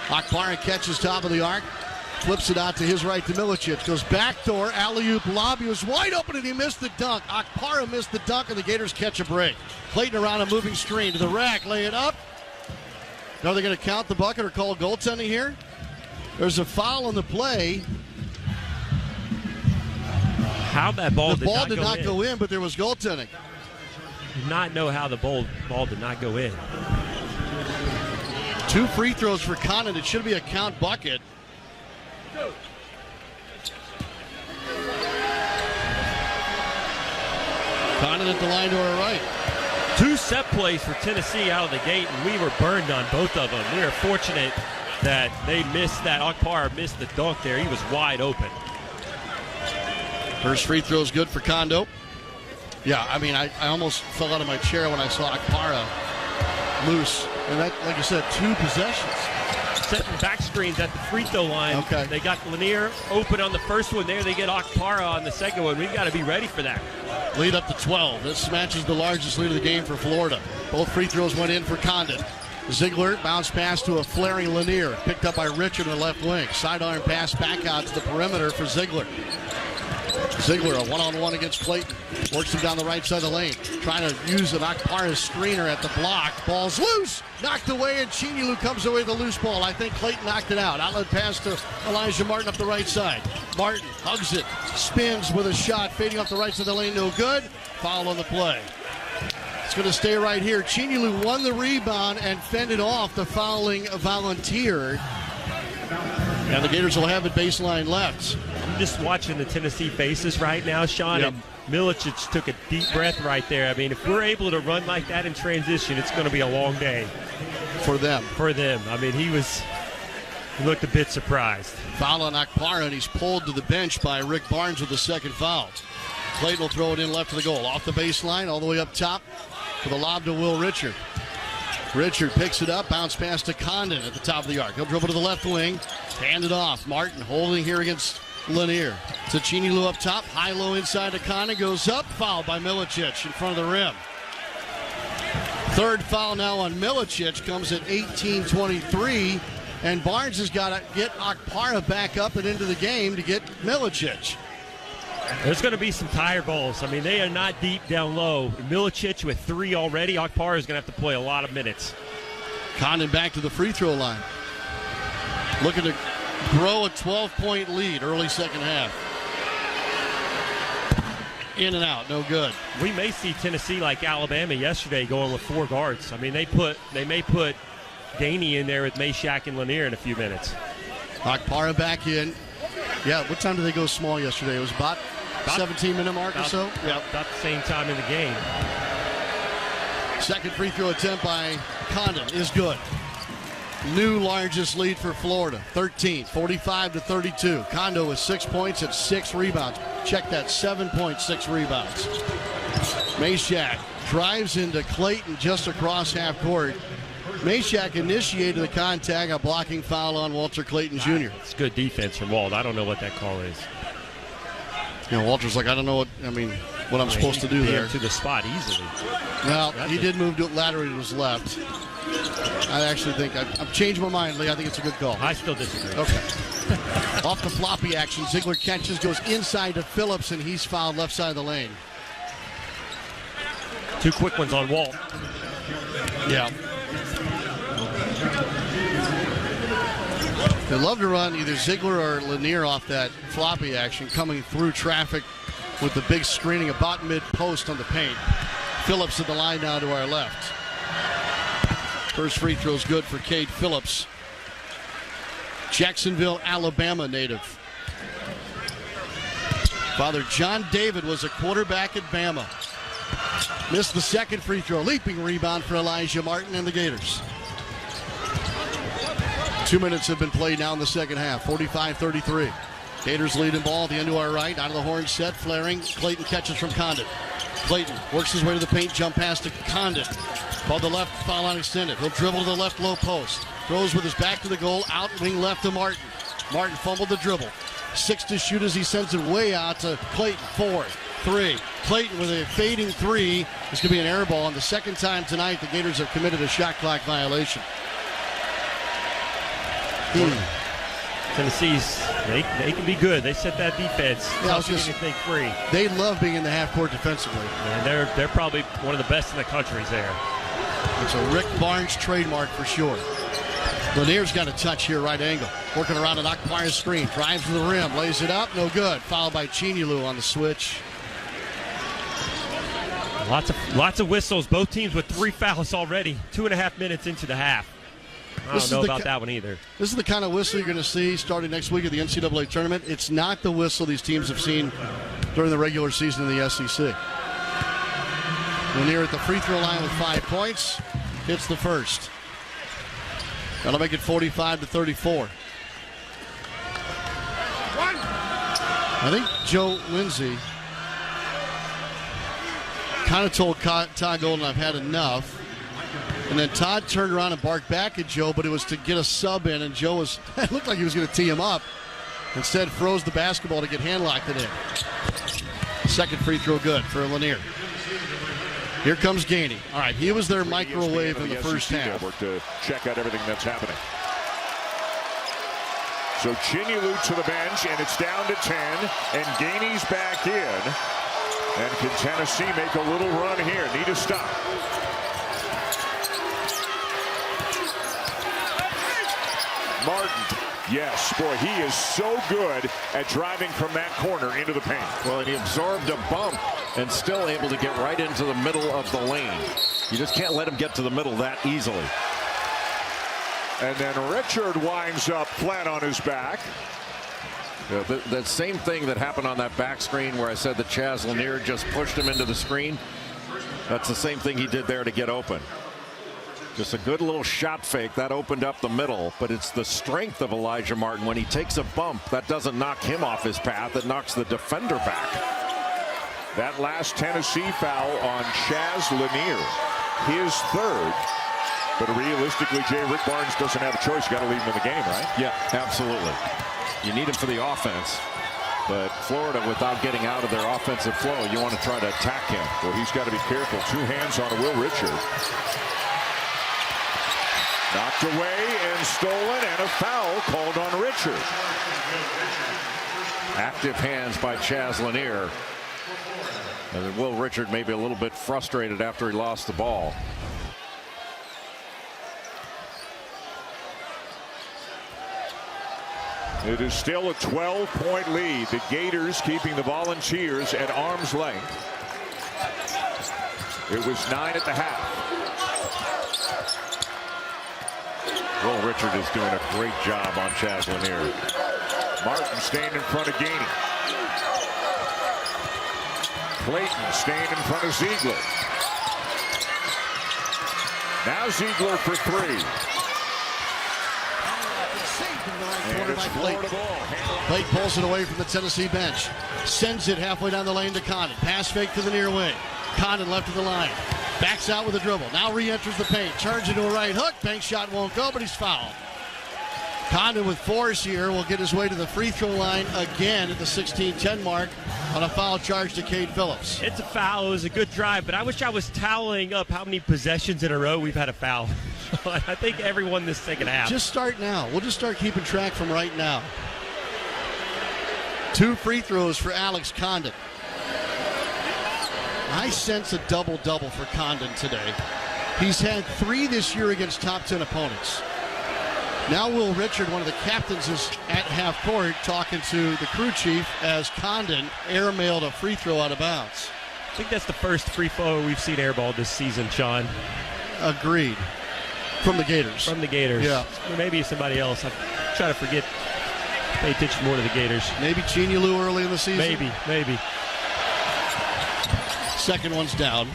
Akpara catches top of the arc. Flips it out to his right to Milicic. Goes backdoor. Alley-oop lob. He was wide open and he missed the dunk. Akpara missed the dunk and the Gators catch a break. Clayton around a moving screen to the rack. Lay it up. Are they going to count the bucket or call goaltending here? There's a foul on the play. How that ball did not go in, but there was goaltending. Do not know how the ball did not go in. 2 free throws for Condon. It should be a count bucket. Condon at the line to our right. 2 set plays for Tennessee out of the gate, and we were burned on both of them. We were fortunate that they missed that. Akpara missed the dunk there. He was wide open. First free throw is good for Kondo. Yeah, I mean, I almost fell out of my chair when I saw Akpara loose. And that, like I said, 2 possessions. Setting back screens at the free throw line. Okay. They got Lanier open on the first one there. They get Akpara on the second one. We've got to be ready for that. Lead up to 12. This matches the largest lead of the game for Florida. Both free throws went in for Condon. Ziegler bounced pass to a flaring Lanier. Picked up by Richard on the left wing. Sidearm pass back out to the perimeter for Ziegler. Ziegler, a one-on-one against Clayton. Works him down the right side of the lane. Trying to use an Akpara screener at the block. Ball's loose. Knocked away, and Chinyelu comes away with a loose ball. I think Clayton knocked it out. Outlet pass to Elijah Martin up the right side. Martin hugs it. Spins with a shot. Fading off the right side of the lane. No good. Foul on the play. It's going to stay right here. Chinyelu won the rebound and fended off the fouling volunteer. And the Gators will have it baseline left. I'm just watching the Tennessee faces right now, Sean, and Milicic took a deep breath right there. I mean, if we're able to run like that in transition, it's going to be a long day. For them. For them. I mean, he looked a bit surprised. Foul on Akpara, and he's pulled to the bench by Rick Barnes with the second foul. Clayton will throw it in left of the goal. Off the baseline, all the way up top for the lob to Will Richard. Richard picks it up, bounce pass to Condon at the top of the arc. He'll dribble to the left wing, hand it off. Martin holding here against Lanier. Chinyelu up top, high-low inside to Condon, goes up, fouled by Milicic in front of the rim. Third foul now on Milicic, comes at 18:23, and Barnes has got to get Akpara back up and into the game to get Milicic. There's going to be some tire balls. I mean, they are not deep down low. Milicic with 3 already. Akpara is going to have to play a lot of minutes. Condon back to the free throw line. Looking to grow a 12-point lead early second half. In and out, no good. We may see Tennessee like Alabama yesterday going with 4 guards. I mean, they may put Daney in there with Meshack and Lanier in a few minutes. Akpara back in. Yeah, what time did they go small yesterday? It was about 17-minute mark or so? Yeah, about the same time in the game. Second free throw attempt by Condon is good. New largest lead for Florida, 13, 45-32. Kondo with 6 points and 6 rebounds. Check that, 7.6 rebounds. Meshack drives into Clayton just across half court. Meshack initiated the contact, a blocking foul on Walter Clayton Jr. It's good defense from Walt. I don't know what that call is. You know, Walter's like, I don't know what I'm supposed to do there. To the spot easily. Well, he did move to laterally to his left. I actually think I've changed my mind, Lee. I think it's a good call. I still disagree. Okay. Off the floppy action, Ziegler catches, goes inside to Phillips, and he's fouled left side of the lane. 2 quick ones on Walt. Yeah. They love to run either Ziegler or Lanier off that floppy action, coming through traffic with the big screening about mid-post on the paint. Phillips at the line now to our left. First free throw is good for Cade Phillips. Jacksonville, Alabama native. Father John David was a quarterback at Bama. Missed the second free throw. Leaping rebound for Elijah Martin and the Gators. 2 minutes have been played now in the second half. 45-33. Gators leading ball. The end to our right. Out of the horn set. Flaring. Clayton catches from Condon. Clayton works his way to the paint. Jump pass to Condon. Ball to left. Foul line extended. He'll dribble to the left low post. Throws with his back to the goal. Out wing left to Martin. Martin fumbled the dribble. 6 to shoot as he sends it way out to Clayton. 4, 3. Clayton with a fading 3. This could be an air ball. And the second time tonight the Gators have committed a shot clock violation. Tennessee's, they can be good. They set that defense. Anything free. They love being in the half court defensively. And they're probably one of the best in the country there. It's a Rick Barnes trademark for sure. Lanier's got a touch here, right angle. Working around an Akpara screen. Drives to the rim. Lays it up. No good. Fouled by Chinyelu on the switch. Lots of whistles. Both teams with 3 fouls already. 2.5 minutes into the half. I don't know about that one either. This is the kind of whistle you're going to see starting next week at the NCAA Tournament. It's not the whistle these teams have seen during the regular season in the SEC. Lanier at the free throw line with 5 points. Hits the first. That'll make it 45-34. I think Joe Lindsay kind of told Todd Golden, I've had enough. And then Todd turned around and barked back at Joe, but it was to get a sub in, and Joe it looked like he was going to tee him up. Instead, froze the basketball to get hand-locked it in. Second free throw good for Lanier. Here comes Gainey. All right, he was their microwave in the first half. To check out everything that's happening. So Chinyelu to the bench, and it's down to 10, and Gainey's back in. And can Tennessee make a little run here? Need a stop. Martin. Yes, boy, he is so good at driving from that corner into the paint. Well, and he absorbed a bump and still able to get right into the middle of the lane. You just can't let him get to the middle that easily. And then Richard winds up flat on his back. Yeah, the same thing that happened on that back screen where I said that Chaz Lanier just pushed him into the screen. That's the same thing he did there to get open. Just a good little shot fake that opened up the middle, but it's the strength of Elijah Martin. When he takes a bump, that doesn't knock him off his path, it knocks the defender back. That last Tennessee foul on Chaz Lanier, his third. But realistically, Jay, Rick Barnes doesn't have a choice. You got to leave him in the game, right? Yeah, absolutely. You need him for the offense. But Florida, without getting out of their offensive flow, you want to try to attack him. Well, he's got to be careful. 2 hands on Will Richard. Knocked away and stolen, and a foul called on Richard. Active hands by Chaz Lanier. And then Will Richard maybe a little bit frustrated after he lost the ball. It is still a 12-point lead. The Gators keeping the Volunteers at arm's length. It was 9 at the half. Will Richard is doing a great job on Chaz Lanier. Martin staying in front of Gainey. Clayton staying in front of Ziegler. Now Ziegler for 3. And it's Florida ball. Clayton pulls it away from the Tennessee bench. Sends it halfway down the lane to Condon. Pass fake to the near wing. Condon left of the line. Backs out with a dribble. Now re-enters the paint. Turns into a right hook. Bank shot won't go, but he's fouled. Condon with force here will get his way to the free throw line again at the 16-10 mark on a foul charge to Cade Phillips. It's a foul. It was a good drive, but I wish I was tallying up how many possessions in a row we've had a foul. I think everyone this second half. Just start now. We'll just start keeping track from right now. 2 free throws for Alex Condon. I sense a double-double for Condon today. He's had 3 this year against top 10 opponents. Now Will Richard, one of the captains, is at half court talking to the crew chief as Condon airmailed a free throw out of bounds. I think that's the first free throw we've seen airball this season, Sean. Agreed. From the Gators. From the Gators. Yeah. Or maybe somebody else. I try to forget, pay attention more to the Gators. Maybe Chinyelu early in the season. Maybe. Second one's down.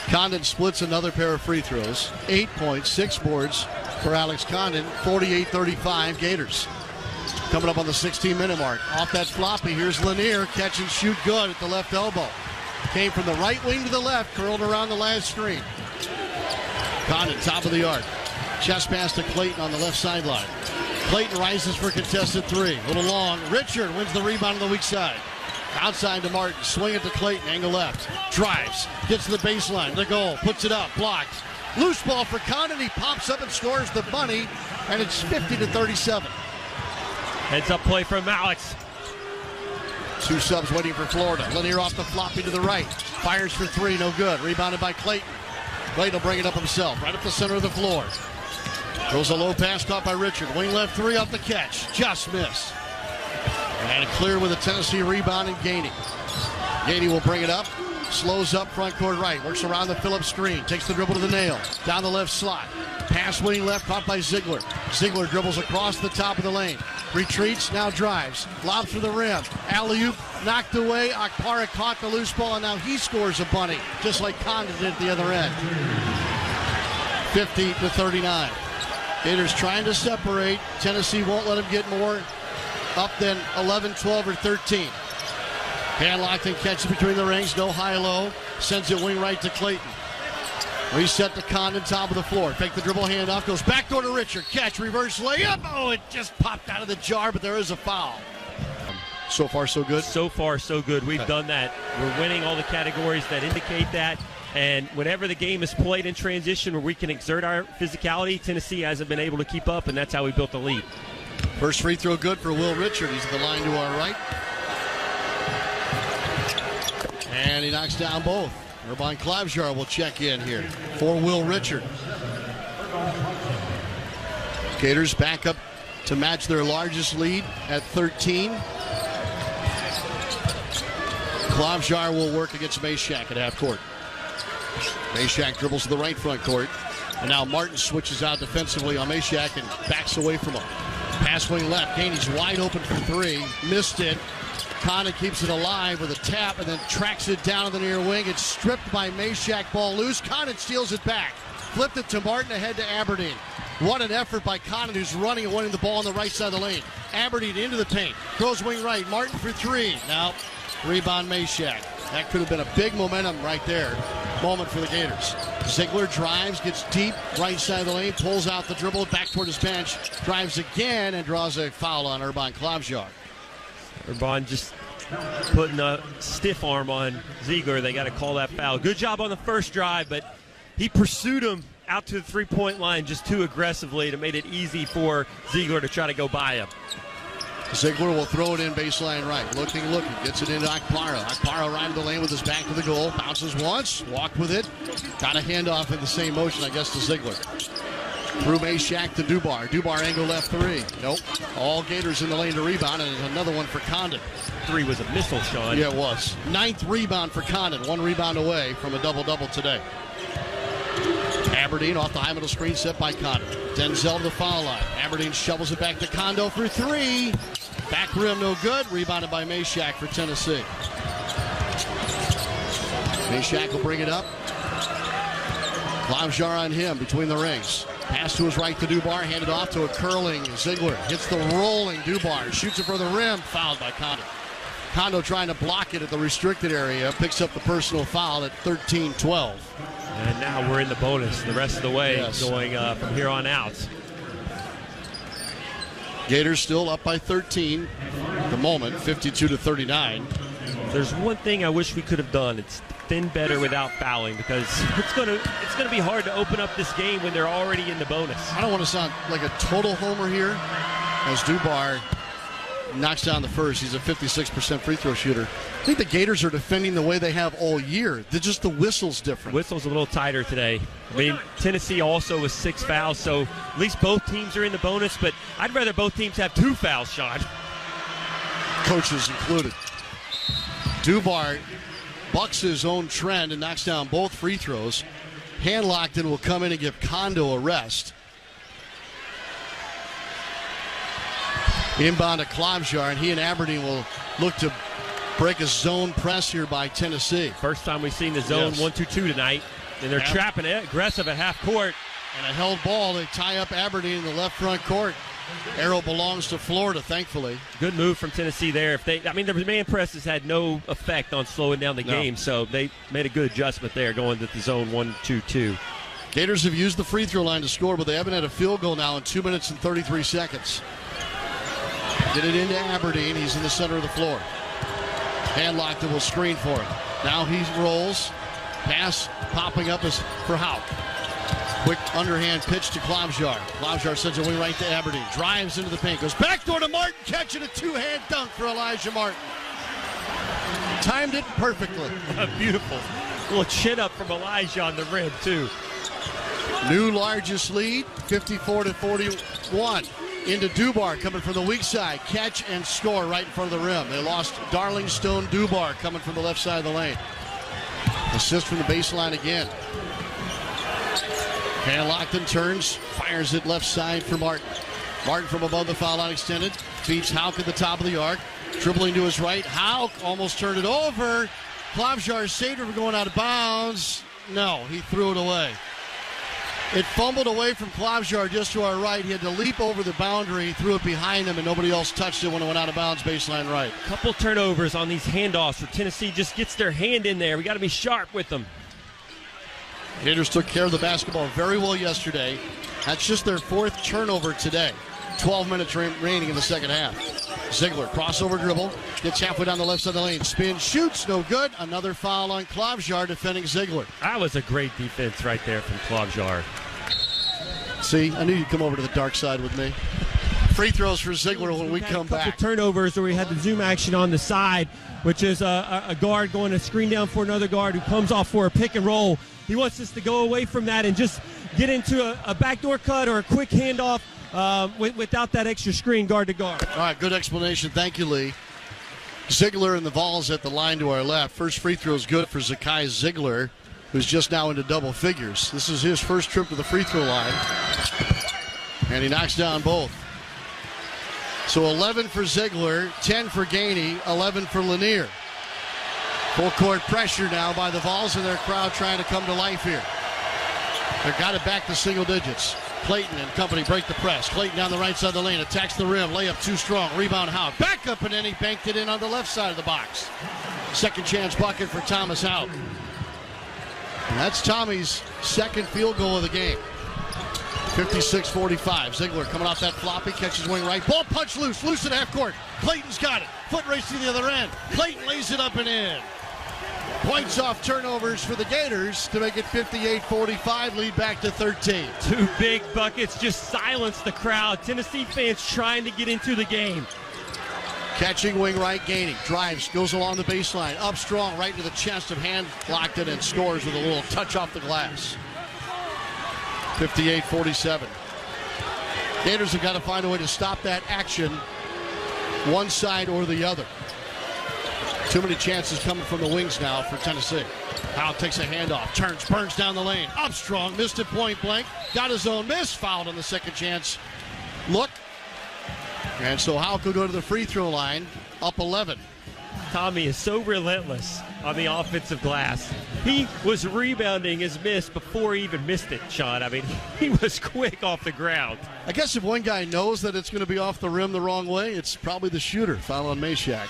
Condon splits another pair of free throws. 8 points, 6 boards for Alex Condon. 48-35 Gators. Coming up on the 16-minute mark. Off that floppy, here's Lanier. Catch and shoot good at the left elbow. Came from the right wing to the left, curled around the last screen. Condon, top of the arc. Chest pass to Clayton on the left sideline. Clayton rises for contested 3. A little long. Richard wins the rebound on the weak side. Outside to Martin. Swing it to Clayton. Angle left. Drives. Gets to the baseline. The goal. Puts it up. Blocked. Loose ball for Condon. He pops up and scores the bunny. And it's 50-37. Heads up play from Alex. 2 subs waiting for Florida. Lanier off the floppy to the right. Fires for 3. No good. Rebounded by Clayton. Clayton will bring it up himself. Right up the center of the floor. Throws a low pass caught by Richard. Wing left 3 off the catch. Just missed. And clear with a Tennessee rebound and Gainey. Gainey will bring it up. Slows up front court right. Works around the Phillips screen. Takes the dribble to the nail. Down the left slot. Pass wing left caught by Ziegler. Ziegler dribbles across the top of the lane. retreats, now drives. Lob for the rim. Alley-oop knocked away. Akpara caught the loose ball, and now he scores a bunny, just like Condon did at the other end. 50-39. Gators trying to separate. Tennessee won't let them get more up than 11, 12, or 13. Hand-locked and catches between the rings. No high-low. Sends it wing right to Clayton. Reset to Condon, top of the floor. Fake the dribble, hand off, goes backdoor to Richard. Catch, reverse layup. Oh, it just popped out of the jar, but there is a foul. So far, so good? So far, so good. We've done that. We're winning all the categories that indicate that. And whenever the game is played in transition where we can exert our physicality, Tennessee hasn't been able to keep up, and that's how we built the lead. First free throw good for Will Richard. He's at the line to our right. And he knocks down both. Urban Klobuchar will check in here for Will Richard. Gators back up to match their largest lead at 13. Klobuchar will work against Meshack at half court. Meshack dribbles to the right front court. And now Martin switches out defensively on Meshack and backs away from him. Pass wing left. Gainey's wide open for three. Missed it. Condon keeps it alive with a tap and then tracks it down to the near wing. It's stripped by Meshack, ball loose. Condon steals it back. Flipped it to Martin, ahead to Aberdeen. What an effort by Condon, who's running and winning the ball on the right side of the lane. Aberdeen into the paint. Throws wing right. Martin for three. Now, rebound Meshack. That could have been a big momentum right there. Moment for the Gators. Ziegler drives, gets deep, right side of the lane, pulls out the dribble, back toward his bench, drives again, and draws a foul on Urban Klobuchar. Urban just putting a stiff arm on Ziegler. They got to call that foul. Good job on the first drive, but he pursued him out to the three-point line just too aggressively to make it easy for Ziegler to try to go by him. Ziegler will throw it in baseline right. Looking, gets it into Akpara. Akpara right in the lane with his back to the goal. Bounces once, walked with it. Got a handoff in the same motion, I guess, to Ziegler. Through Meshack to Dubar. Dubar angle left three. Nope. All Gators in the lane to rebound, and another one for Condon. Three was a missile, Sean. Yeah, it was. 9th rebound for Condon. 1 rebound away from a double-double today. Aberdeen off the high middle screen, set by Condon. Denzel to the foul line. Aberdeen shovels it back to Kondo for three. Back rim, no good. Rebounded by Meshack for Tennessee. Meshack will bring it up. Klobuchar on him between the rings. Pass to his right to Dubar, handed off to a curling Ziegler. Hits the rolling Dubar, shoots it for the rim, fouled by Kondo. Kondo trying to block it at the restricted area, picks up the personal foul at 13-12. And now we're in the bonus the rest of the way, going from here on out. Gators still up by 13 at the moment, 52-39. There's one thing I wish we could have done. It's defend better without fouling, because it's gonna be hard to open up this game when they're already in the bonus. I don't want to sound like a total homer here, as Dubar knocks down the first. He's a 56% free throw shooter. I think the Gators are defending the way they have all year. They're just the whistle's different. Whistle's a little tighter today. I mean, Tennessee also with 6 fouls, so at least both teams are in the bonus, but I'd rather both teams have 2 fouls, Sean. Coaches included. Dubar bucks his own trend and knocks down both free throws. Hand-Lockton will come in and give Kondo a rest. Inbound to Klobuchar, and he and Aberdeen will look to break a zone press here by Tennessee. First time we've seen the zone 1-2-2 tonight, and they're trapping it aggressive at half court. And a held ball. They tie up Aberdeen in the left front court. Arrow belongs to Florida, thankfully. Good move from Tennessee there. The man presses had no effect on slowing down the game, so they made a good adjustment there going to the zone 1-2-2. Gators have used the free throw line to score, but they haven't had a field goal now in 2 minutes and 33 seconds. Get it into Aberdeen. He's in the center of the floor. Hand-Lockton will screen for him. Now he rolls. Pass popping up is for Houck. Quick underhand pitch to Klobuchar. Klobuchar sends a wing right to Aberdeen. Drives into the paint. Goes backdoor to Martin. Catching a 2-hand dunk for Elijah Martin. Timed it perfectly. Beautiful. A little chin up from Elijah on the rim, too. New largest lead, 54-41. Into Dubar coming from the weak side. Catch and score right in front of the rim. They lost Darlingstone. Dubar coming from the left side of the lane. Assist from the baseline again. Hand-Lockton turns, fires it left side for Martin. Martin from above the foul line extended. Feeds Hauk at the top of the arc. Dribbling to his right. Hauk almost turned it over. Klobuchar saved it from going out of bounds. No, he threw it away. It fumbled away from Klobuchar just to our right. He had to leap over the boundary, threw it behind him, and nobody else touched it when it went out of bounds baseline right. Couple turnovers on these handoffs where Tennessee just gets their hand in there. We got to be sharp with them. Gators took care of the basketball very well yesterday. That's just their 4th turnover today. 12 minutes remaining in the second half. Ziegler, crossover dribble, gets halfway down the left side of the lane. Spin, shoots, no good. Another foul on Klobuchar defending Ziegler. That was a great defense right there from Klobuchar. See, I knew you'd come over to the dark side with me. Free throws for Ziegler when we come back. A couple turnovers where we had the zoom action on the side, which is a guard going to screen down for another guard who comes off for a pick and roll. He wants us to go away from that and just get into a backdoor cut or a quick handoff without that extra screen guard to guard. All right, good explanation. Thank you, Lee. Ziegler and the Vols at the line to our left. First free throw is good for Zakai Ziegler, who's just now into double figures. This is his first trip to the free throw line, and he knocks down both. So 11 for Ziegler, 10 for Gainey, 11 for Lanier. Full court pressure now by the Vols and their crowd trying to come to life here. They've got it back to single digits. Clayton and company break the press. Clayton down the right side of the lane, attacks the rim, layup too strong, rebound Hauk. Back up and then he banked it in on the left side of the box. Second chance bucket for Thomas Hauk. And that's Tommy's second field goal of the game. 56-45. Ziegler coming off that floppy, catches wing right. Ball punch loose at half court. Clayton's got it. Foot race to the other end. Clayton lays it up and in. Points off turnovers for the Gators to make it 58-45, lead back to 13. Two big buckets just silenced the crowd. Tennessee fans trying to get into the game. Catching wing right, Gainey. Drives, goes along the baseline. Up strong, right to the chest of hand, blocked it, and scores with a little touch off the glass. 58-47. Gators have got to find a way to stop that action, one side or the other. Too many chances coming from the wings now for Tennessee. Hauk takes a handoff, turns, burns down the lane. Up strong, missed it point blank. Got his own miss, fouled on the second chance. Look. And so Hauk will go to the free throw line, up 11. Tommy is so relentless on the offensive glass. He was rebounding his miss before he even missed it, Sean. I mean, he was quick off the ground. I guess if one guy knows that it's going to be off the rim the wrong way, it's probably the shooter. Foul on Mashack.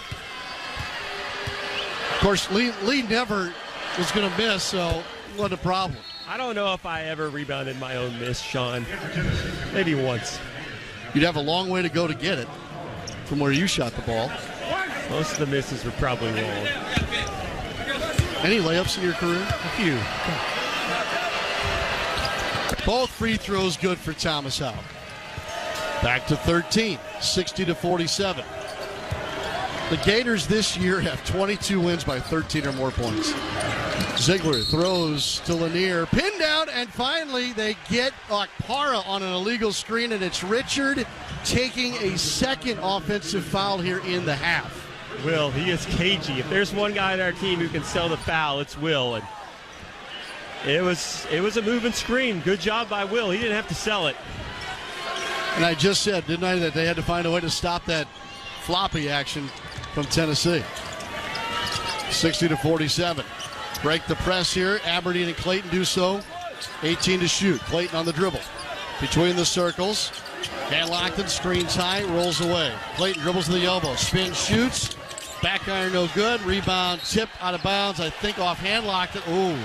Of course, Lee never was going to miss, so what a problem. I don't know if I ever rebounded my own miss, Sean. Maybe once. You'd have a long way to go to get it from where you shot the ball. Most of the misses were probably wrong. Any layups in your career? A few. Both free throws good for Thomas Hauk. Back to 13, 60-47. The Gators this year have 22 wins by 13 or more points. Ziegler throws to Lanier, pinned down, and finally they get Akpara on an illegal screen, and it's Richard taking a second offensive foul here in the half. Will, he is cagey. If there's one guy on our team who can sell the foul, it's Will. And it was a moving screen. Good job by Will. He didn't have to sell it. And I just said, didn't I, that they had to find a way to stop that floppy action from Tennessee. 60-47. Break the press here. Aberdeen and Clayton do so. 18 to shoot. Clayton on the dribble. Between the circles. Hand locked and screens high. Rolls away. Clayton dribbles to the elbow. Spin, shoots. Back iron no good. Rebound tip out of bounds. I think off hand locked it. Ooh.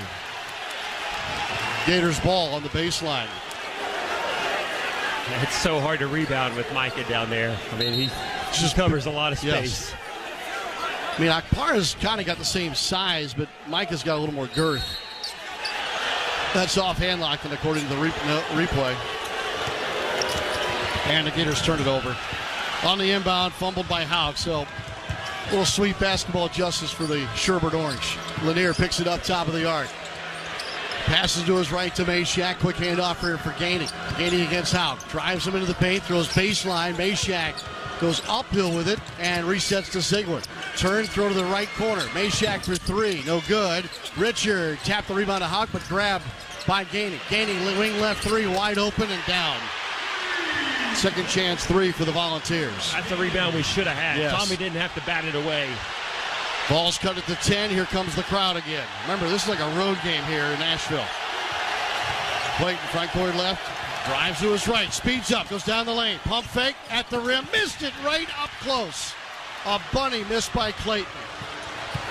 Gators ball on the baseline. It's so hard to rebound with Micah down there. I mean, he just covers a lot of space. Yes. I mean, Akpara's kind of got the same size, but Micah's got a little more girth. That's off hand locked, and according to the replay. And the Gators turn it over. On the inbound, fumbled by Hauk. So, a little sweet basketball justice for the Sherbert Orange. Lanier picks it up top of the arc. Passes to his right to Mashack. Quick handoff here for Gainey. Gainey against Hauk. Drives him into the paint. Throws baseline. Mashack goes uphill with it and resets to Ziegler. Turn, throw to the right corner. Mashack for three. No good. Richard tapped the rebound to Hauk, but grabbed by Gainey. Gainey wing left three. Wide open and down. Second chance three for the Volunteers. That's a rebound we should have had. Yes. Tommy didn't have to bat it away. Ball's cut at the 10. Here comes the crowd again. Remember, this is like a road game here in Nashville. Clayton, front court left. Drives to his right. Speeds up. Goes down the lane. Pump fake at the rim. Missed it right up close. A bunny missed by Clayton.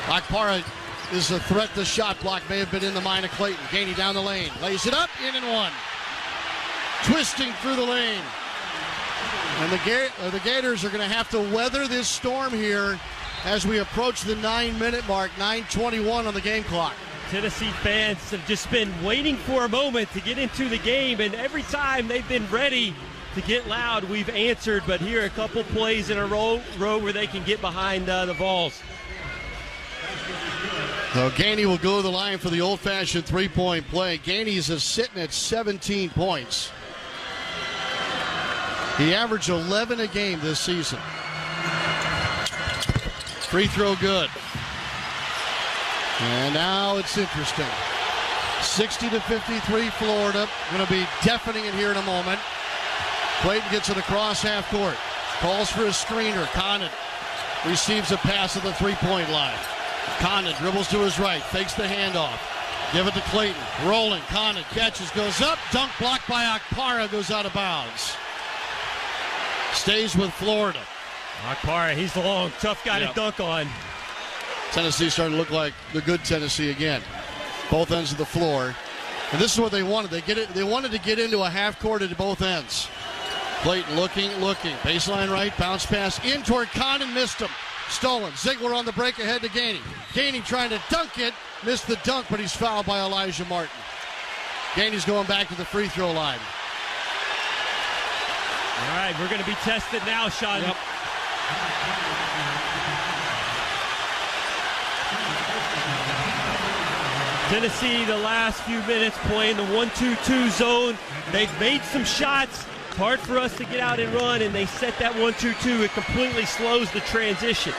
Akpara is a threat. The shot block may have been in the mind of Clayton. Gainey down the lane. Lays it up. In and one. Twisting through the lane. And the Gators are going to have to weather this storm here as we approach the 9-minute mark. 9:21 on the game clock. Tennessee fans have just been waiting for a moment to get into the game, and every time they've been ready to get loud, we've answered. But here, a couple plays in a row where they can get behind the Vols. So Gainey will go to the line for the old-fashioned three-point play. Gainey's is sitting at 17 points. He averaged 11 a game this season. Free throw good. And now it's interesting. 60-53 Florida. Going to be deafening in here in a moment. Clayton gets it across half court. Calls for a screener. Condon receives a pass at the three-point line. Condon dribbles to his right. Fakes the handoff. Give it to Clayton. Rolling. Condon catches. Goes up. Dunk blocked by Akpara. Goes out of bounds. Stays with Florida. Akpara, he's the long, tough guy to dunk on. Tennessee starting to look like the good Tennessee again. Both ends of the floor. And this is what they wanted. They wanted to get into a half court at both ends. Clayton looking. Baseline right, bounce pass in toward Condon, missed him. Stolen. Ziegler on the break ahead to Gainey. Gainey trying to dunk it. Missed the dunk, but he's fouled by Elijah Martin. Gainey's going back to the free throw line. All right, we're going to be tested now, Sean. Yep. Tennessee, the last few minutes playing the 1-2-2 zone. They've made some shots. Hard for us to get out and run, and they set that 1-2-2. It completely slows the transition.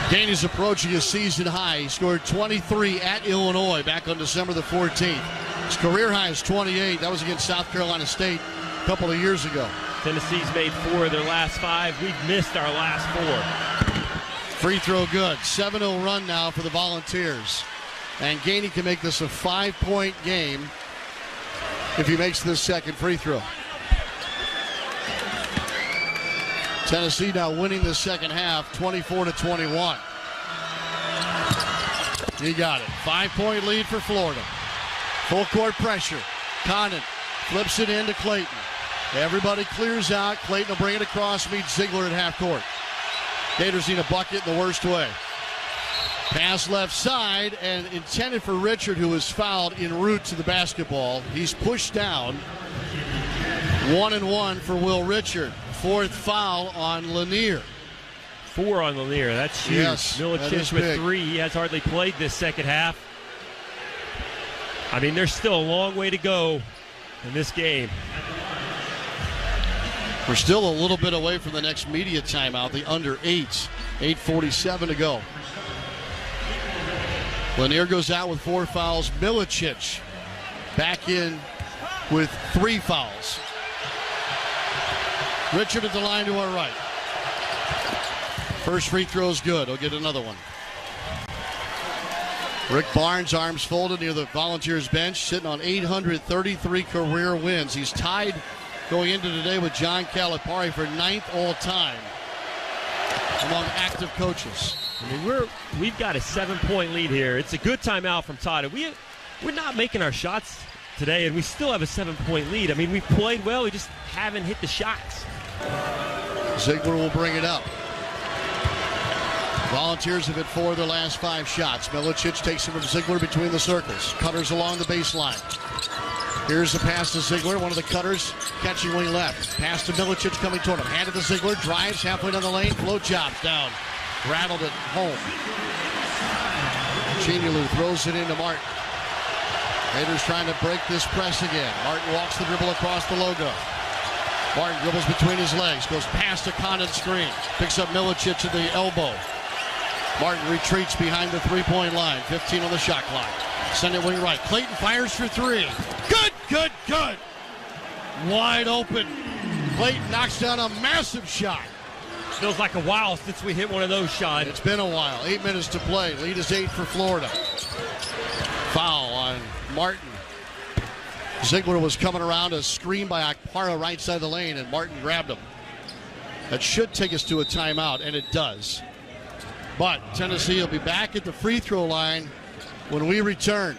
Gainey's approaching his season high. He scored 23 at Illinois back on December the 14th. His career high is 28. That was against South Carolina State a couple of years ago. Tennessee's made 4 of their last 5. We've missed our last 4. Free throw good. 7-0 run now for the Volunteers. And Gainey can make this a 5-point game if he makes this second free throw. Tennessee now winning the second half, 24-21. He got it. 5-point lead for Florida. Full court pressure. Condon flips it into Clayton. Everybody clears out. Clayton will bring it across, meets Ziegler at half court. Gators need a bucket in the worst way. Pass left side and intended for Richard, who was fouled en route to the basketball. He's pushed down. 1-1 for Will Richard. 4th foul on Lanier. 4 on Lanier. That's huge. Yes, Milicic with 3. He has hardly played this second half. I mean, there's still a long way to go in this game. We're still a little bit away from the next media timeout, the under 8s. 8:47 to go. Lanier goes out with 4 fouls. Milicic back in with 3 fouls. Richard at the line to our right. First free throw is good. He'll get another one. Rick Barnes, arms folded near the Volunteers bench, sitting on 833 career wins. He's tied going into today with John Calipari for 9th all-time among active coaches. I mean, we've got a 7-point lead here. It's a good timeout from Todd. We're not making our shots today, and we still have a 7-point lead. I mean, we've played well. We just haven't hit the shots. Ziegler will bring it up. Volunteers have hit 4 of their last 5 shots. Milicic takes it from Ziegler between the circles. Cutters along the baseline. Here's the pass to Ziegler. One of the cutters catching wing left. Pass to Milicic coming toward him. Handed to Ziegler. Drives halfway down the lane. Float jobs down. Rattled it home. Chinulu throws it into Martin. Gators trying to break this press again. Martin walks the dribble across the logo. Martin dribbles between his legs. Goes past a Condon screen. Picks up Milicic at the elbow. Martin retreats behind the three-point line. 15 on the shot clock. Send it wing right. Clayton fires for 3. Good. Wide open. Clayton knocks down a massive shot. Feels like a while since we hit one of those, Sean. It's been a while. 8 minutes to play. Lead is 8 for Florida. Foul on Martin. Ziegler was coming around a screen by Akpara right side of the lane, and Martin grabbed him. That should take us to a timeout, and it does. But Tennessee will be back at the free throw line when we return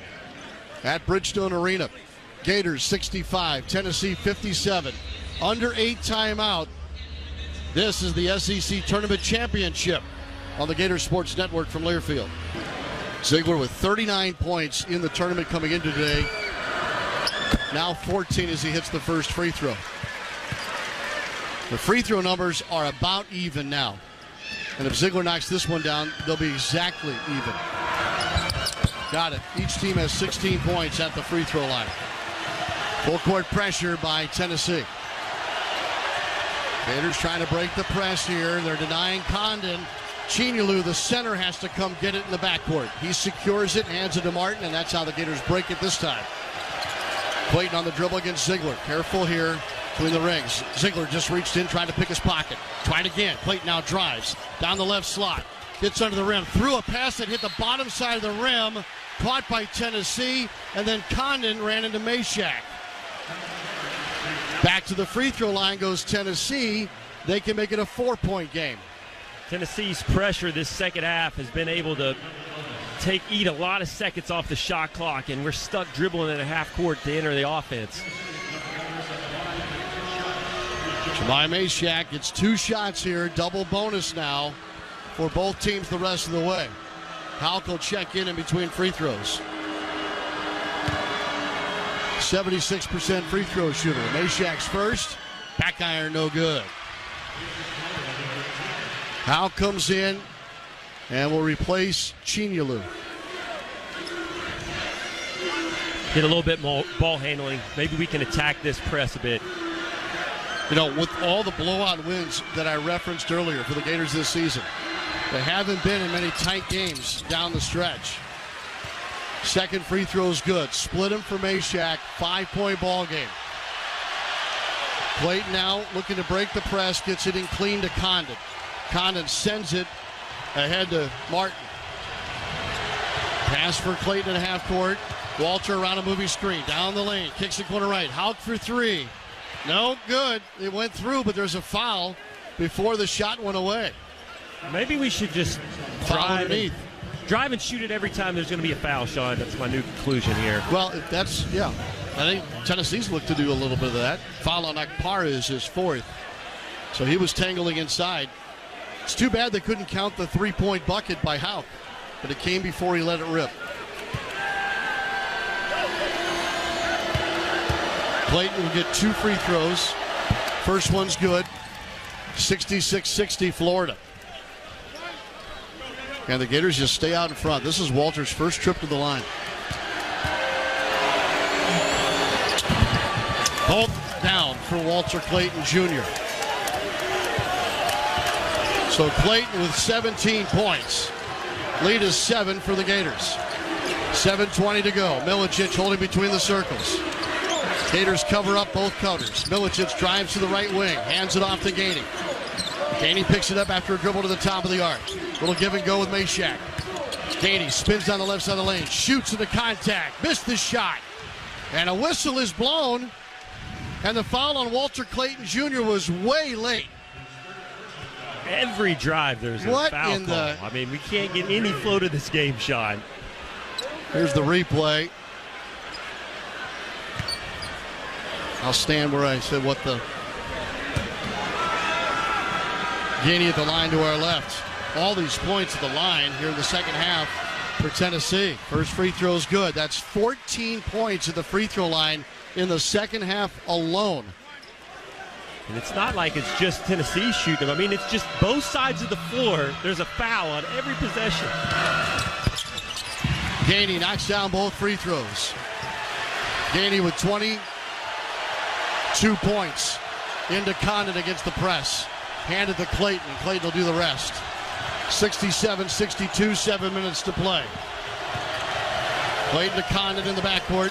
at Bridgestone Arena. Gators 65, Tennessee 57. Under 8 timeout. This is the SEC Tournament Championship on the Gator Sports Network from Learfield. Ziegler with 39 points in the tournament coming into today. Now 14 as he hits the first free throw. The free throw numbers are about even now. And if Ziegler knocks this one down, they'll be exactly even. Got it. Each team has 16 points at the free throw line. Full court pressure by Tennessee. Gators trying to break the press here. They're denying Condon. Chinyalu, the center, has to come get it in the backcourt. He secures it, hands it to Martin, and that's how the Gators break it this time. Clayton on the dribble against Ziegler. Careful here between the rings. Ziegler just reached in, trying to pick his pocket. Tried again. Clayton now drives down the left slot. Gets under the rim. Threw a pass that hit the bottom side of the rim. Caught by Tennessee, and then Condon ran into Meshack. Back to the free throw line goes Tennessee. They can make it a 4-point game. Tennessee's pressure this second half has been able to eat a lot of seconds off the shot clock, and we're stuck dribbling in a half court to enter the offense. Jemiah Meshack gets 2 shots here, double bonus now for both teams the rest of the way. Halk will check in between free throws. 76% free throw shooter. Meshack's first. Back iron, no good. Halk comes in and will replace Chinyalu. Get a little bit more ball handling. Maybe we can attack this press a bit. You know, with all the blowout wins that I referenced earlier for the Gators this season, they haven't been in many tight games down the stretch. Second free throw is good. Split him for Meshack. 5-point ball game. Clayton now looking to break the press. Gets it in clean to Condon. Condon sends it ahead to Martin. Pass for Clayton in half court. Walter around a moving screen. Down the lane. Kicks it corner right. Halk for 3. No good. It went through, but there's a foul before the shot went away. Maybe we should just drive and shoot it every time there's going to be a foul, Sean. That's my new conclusion here. Well, I think Tennessee's looked to do a little bit of that. Foul on Akpara is his 4th. So he was tangling inside. It's too bad they couldn't count the 3-point bucket by Halk, but it came before he let it rip. Clayton will get 2 free throws. First one's good. 66-60 Florida. And the Gators just stay out in front. This is Walter's first trip to the line. Both down for Walter Clayton Jr. So Clayton with 17 points. Lead is 7 for the Gators. 7:20 to go. Milicic holding between the circles. Gators cover up both cutters. Milicic drives to the right wing. Hands it off to Gainey. Gainey picks it up after a dribble to the top of the arc. Little give and go with Meshack. Gainey spins down the left side of the lane. Shoots into contact. Missed the shot. And a whistle is blown. And the foul on Walter Clayton Jr. was way late. Every drive there's a foul call. I mean, we can't get any flow to this game, Sean. Here's the replay. I'll stand where I said what the... Gainey at the line to our left. All these points at the line here in the second half for Tennessee. First free throw is good. That's 14 points at the free throw line in the second half alone. And it's not like it's just Tennessee shooting them. I mean, it's just both sides of the floor. There's a foul on every possession. Gainey knocks down both free throws. Gainey with 22 points into Condon against the press. Handed to Clayton. Clayton will do the rest. 67-62, 7 minutes to play. Clayton to Condon in the backcourt,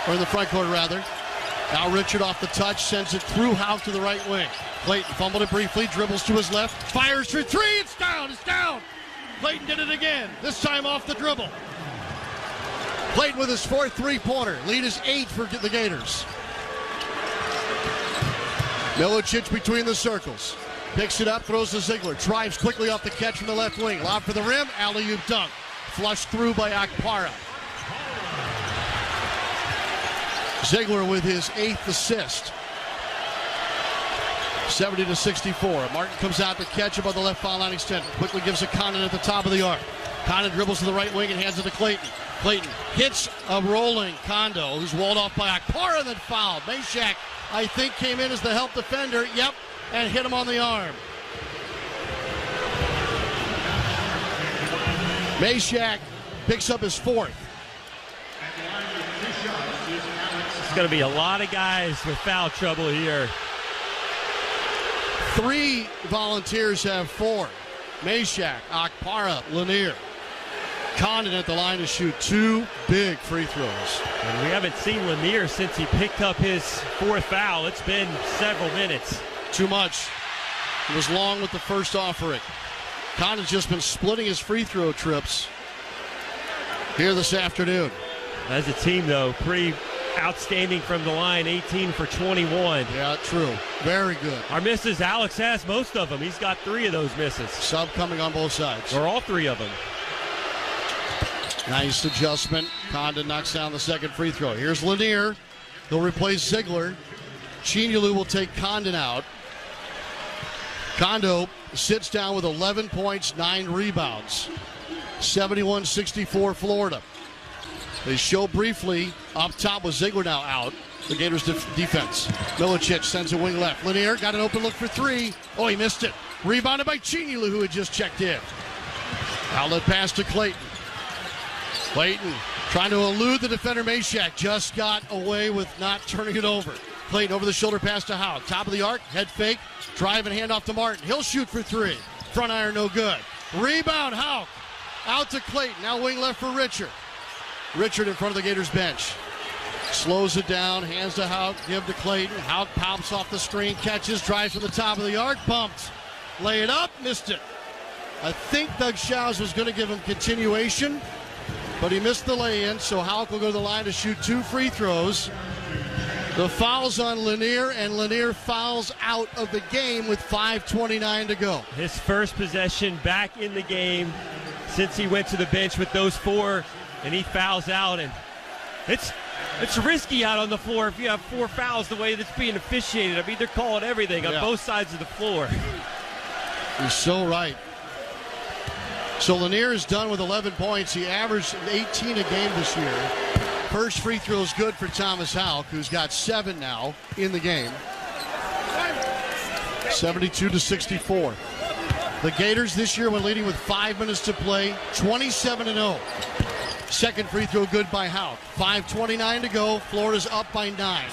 or in the front court rather. Now Richard off the touch, sends it through Houck to the right wing. Clayton fumbled it briefly, dribbles to his left, fires for three, it's down! Clayton did it again, this time off the dribble. Clayton with his fourth three-pointer. Lead is 8 for the Gators. Milicic between the circles. Picks it up, throws to Ziegler. Drives quickly off the catch from the left wing. Lob for the rim, alley-oop dunk. Flushed through by Akpara. Ziegler with his 8th assist. 70-64. Martin comes out to catch above the left foul line extended. Quickly gives it Condon at the top of the arc. Condon dribbles to the right wing and hands it to Clayton. Clayton hits a rolling Kondo, who's walled off by Akpara and then fouled. Meshack, I think, came in as the help defender. Yep, and hit him on the arm. Meshack picks up his 4th. It's going to be a lot of guys with foul trouble here. 3 Volunteers have 4. Meshack, Akpara, Lanier. Condon at the line to shoot 2 big free throws. And we haven't seen Lanier since he picked up his 4th foul. It's been several minutes. Too much. It was long with the first offering. Condon's just been splitting his free throw trips here this afternoon. As a team, though, pretty outstanding from the line, 18 for 21. Yeah, true. Very good. Our misses, Alex has most of them. He's got 3 of those misses. Sub coming on both sides. Or all 3 of them. Nice adjustment. Condon knocks down the second free throw. Here's Lanier. He'll replace Ziegler. Chinyelu will take Condon out. Kondo sits down with 11 points, 9 rebounds. 71-64 Florida. They show briefly up top with Ziegler now out. The Gators defense. Milicic sends a wing left. Lanier got an open look for 3. Oh, he missed it. Rebounded by Chinyelu, who had just checked in. Outlet pass to Clayton. Clayton trying to elude the defender. Meshack just got away with not turning it over. Clayton over the shoulder pass to Houck. Top of the arc, head fake, drive and hand off to Martin. He'll shoot for 3. Front iron no good. Rebound Houck. Out to Clayton. Now wing left for Richard. Richard in front of the Gators bench. Slows it down, hands to Houck, give to Clayton. Houck pops off the screen, catches, drives to the top of the arc, bumped. Lay it up, missed it. I think Doug Shows was going to give him continuation, but he missed the lay-in, so Houck will go to the line to shoot 2 free throws. The foul's on Lanier, and Lanier fouls out of the game with 5:29 to go. His first possession back in the game since he went to the bench with those 4, and he fouls out. And it's risky out on the floor if you have 4 fouls the way that's being officiated. I mean, they're calling everything on both sides of the floor. You're so right. So Lanier is done with 11 points. He averaged 18 a game this year. First free throw is good for Thomas Houck, who's got 7 now in the game. 72-64. The Gators this year, when leading with 5 minutes to play, 27-0. Second free throw good by Houck. 5:29 to go. Florida's up by 9.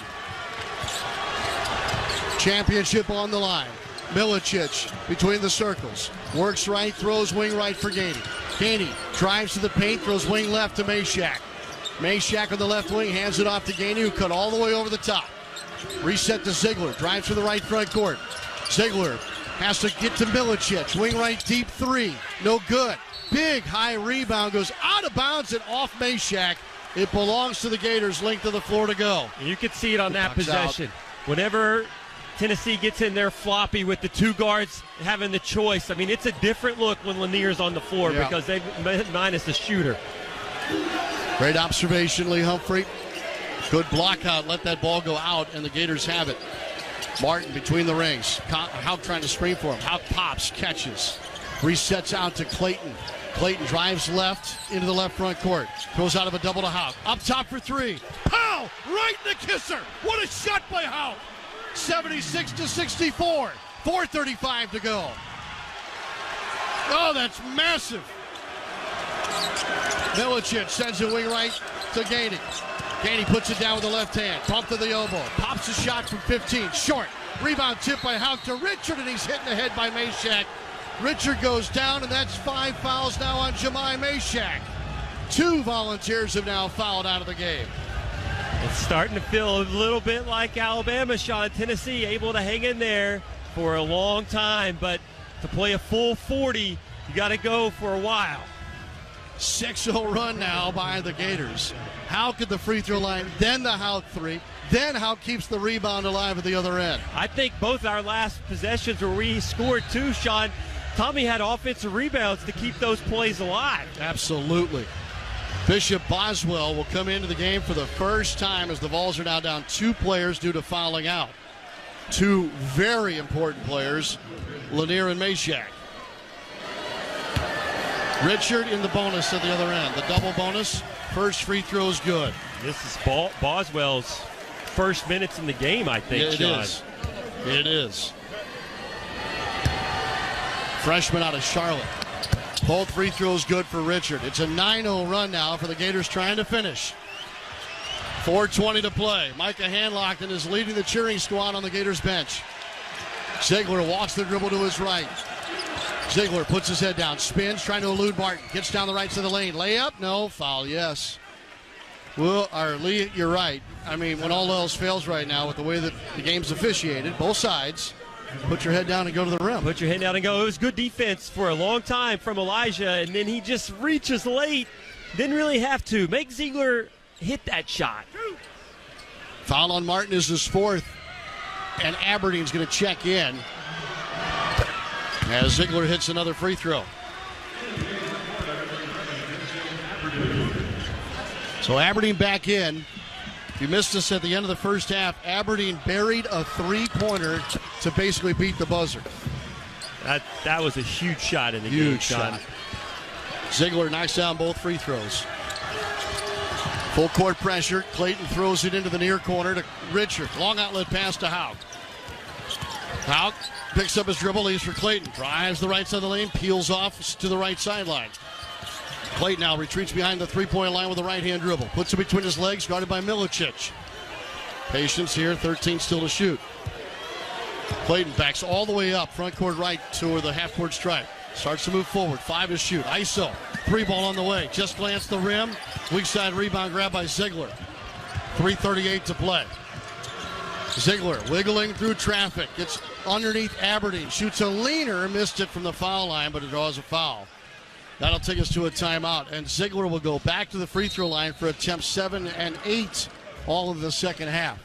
Championship on the line. Milicic between the circles. Works right, throws wing right for Gainey. Gainey drives to the paint, throws wing left to Meshack. Meshack on the left wing, hands it off to Gainey, who cut all the way over the top. Reset to Ziegler, drives to the right front court. Ziegler has to get to Milicic. Wing right, deep 3. No good. Big high rebound, goes out of bounds and off Meshack. It belongs to the Gators, length of the floor to go. You could see it on that possession. Whenever Tennessee gets in there floppy with the 2 guards having the choice, I mean, it's a different look when Lanier's on the floor because they minus the shooter. Great observation, Lee Humphrey. Good block out, let that ball go out, and the Gators have it. Martin between the rings. Houck trying to screen for him. Houck pops, catches. Resets out to Clayton. Clayton drives left into the left front court. Throws out of a double to Houck. Up top for 3. Pow! Right in the kisser. What a shot by Houck. 76-64. 4:35 to go. Oh, that's massive. Milicic sends a wing right to Gainey. Gainey puts it down with the left hand. Bump to the elbow. Pops a shot from 15. Short. Rebound tip by Houck to Richard, and he's hit in the head by Meshack. Richard goes down, and that's 5 fouls now on Jahmai Meshack. 2 Volunteers have now fouled out of the game. It's starting to feel a little bit like Alabama, Sean. Tennessee able to hang in there for a long time, but to play a full 40, you got to go for a while. 6-0 run now by the Gators. How could the free throw line, then the Houck three, then how keeps the rebound alive at the other end? I think both our last possessions where we scored two, Sean, Tommy had offensive rebounds to keep those plays alive. Absolutely. Bishop Boswell will come into the game for the first time as the Vols are now down 2 players due to fouling out. 2 very important players, Lanier and Mashack. Richard in the bonus at the other end. The double bonus. First free throw is good. This is Boswell's first minutes in the game, I think, Sean. It is. Freshman out of Charlotte. Both free throws good for Richard. It's a 9-0 run now for the Gators trying to finish. 4:20 to play. Micah Hanlockton is leading the cheering squad on the Gators bench. Ziegler walks the dribble to his right. Ziegler puts his head down, spins, trying to elude Martin. Gets down the right side of the lane. Layup? No. Foul, yes. Well, Lee, you're right. I mean, when all else fails right now with the way that the game's officiated, both sides, put your head down and go to the rim. Put your head down and go. It was good defense for a long time from Elijah, and then he just reaches late. Didn't really have to. Make Ziegler hit that shot. Foul on Martin is his 4th, and Aberdeen's going to check in as Ziegler hits another free throw. So Aberdeen back in. If you missed us at the end of the first half, Aberdeen buried a 3-pointer to basically beat the buzzer. That was a huge shot in the game, Huge Sean. shot. Ziegler knocks down both free throws. Full court pressure. Clayton throws it into the near corner to Richard. Long outlet pass to Houck. Houck picks up his dribble, leaves for Clayton. Drives the right side of the lane, peels off to the right sideline. Clayton now retreats behind the three-point line with a right-hand dribble. Puts it between his legs, guarded by Milicic. Patience here, 13 still to shoot. Clayton backs all the way up, front court right to the half-court stripe. Starts to move forward, 5 to shoot. ISO, 3-ball on the way. Just glanced the rim. Weak side rebound grab by Ziegler. 3:38 to play. Ziegler wiggling through traffic. Gets underneath Aberdeen. Shoots a leaner. Missed it from the foul line, but it draws a foul. That'll take us to a timeout. And Ziegler will go back to the free throw line for attempts 7 and 8 all of the second half.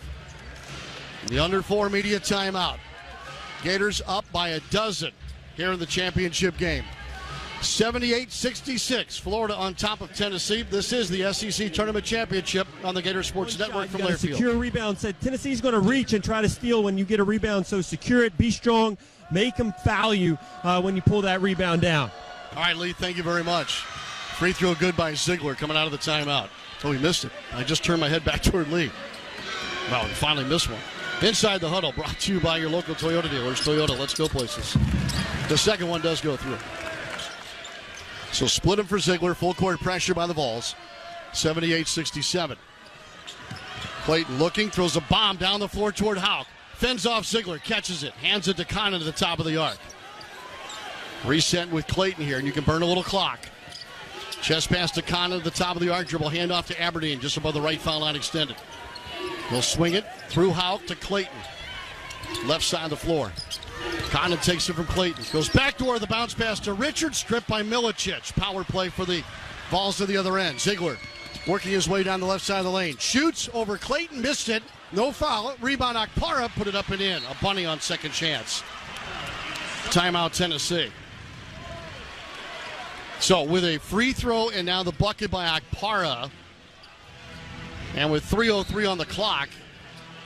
The under 4 media timeout. Gators up by a dozen here in the championship game. 78-66, Florida on top of Tennessee. This is the SEC Tournament Championship on the Gator Sports Network from Learfield. Secure rebound. Said Tennessee's going to reach and try to steal when you get a rebound, so secure it, be strong, make them foul you when you pull that rebound down. All right, Lee, thank you very much. Free throw good by Ziegler coming out of the timeout. Oh, he missed it. I just turned my head back toward Lee. Well, he finally missed one. Inside the Huddle, brought to you by your local Toyota dealers. Toyota, let's go places. The second one does go through. So split him for Ziegler. Full court pressure by the Vols. 78-67. Clayton looking, throws a bomb down the floor toward Houck. Fends off Ziegler, catches it, hands it to Connon to the top of the arc. Reset with Clayton here, and you can burn a little clock. Chest pass to Connon to the top of the arc. Dribble handoff to Aberdeen, just above the right foul line extended. He'll swing it through Houck to Clayton. Left side of the floor. Connon takes it from Clayton. Goes backdoor, the bounce pass to Richard. Stripped by Milicic. Power play for the Vols to the other end. Ziegler working his way down the left side of the lane. Shoots over Clayton. Missed it. No foul. Rebound Akpara. Put it up and in. A bunny on second chance. Timeout Tennessee. So with a free throw and now the bucket by Akpara, and with 3:03 on the clock,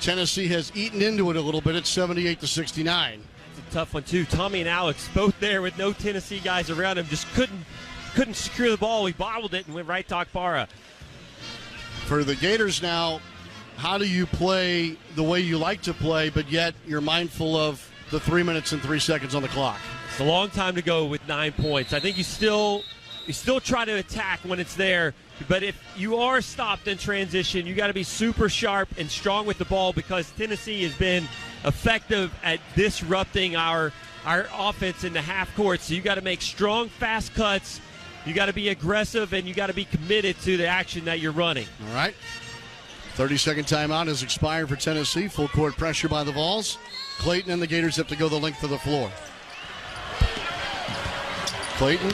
Tennessee has eaten into it a little bit at 78-69. It's a tough one too. Tommy and Alex both there with no Tennessee guys around him, just couldn't secure the ball. He bobbled it and went right to Akpara. For the Gators now, how do you play the way you like to play, but yet you're mindful of the 3 minutes and 3 seconds on the clock? It's a long time to go with 9 points. I think you still try to attack when it's there, but if you are stopped in transition, you got to be super sharp and strong with the ball, because Tennessee has been effective at disrupting our offense in the half court. So you got to make strong, fast cuts. You got to be aggressive, and you got to be committed to the action that you're running. All right. 30-second timeout has expired for Tennessee. Full court pressure by the Vols. Clayton and the Gators have to go the length of the floor. Clayton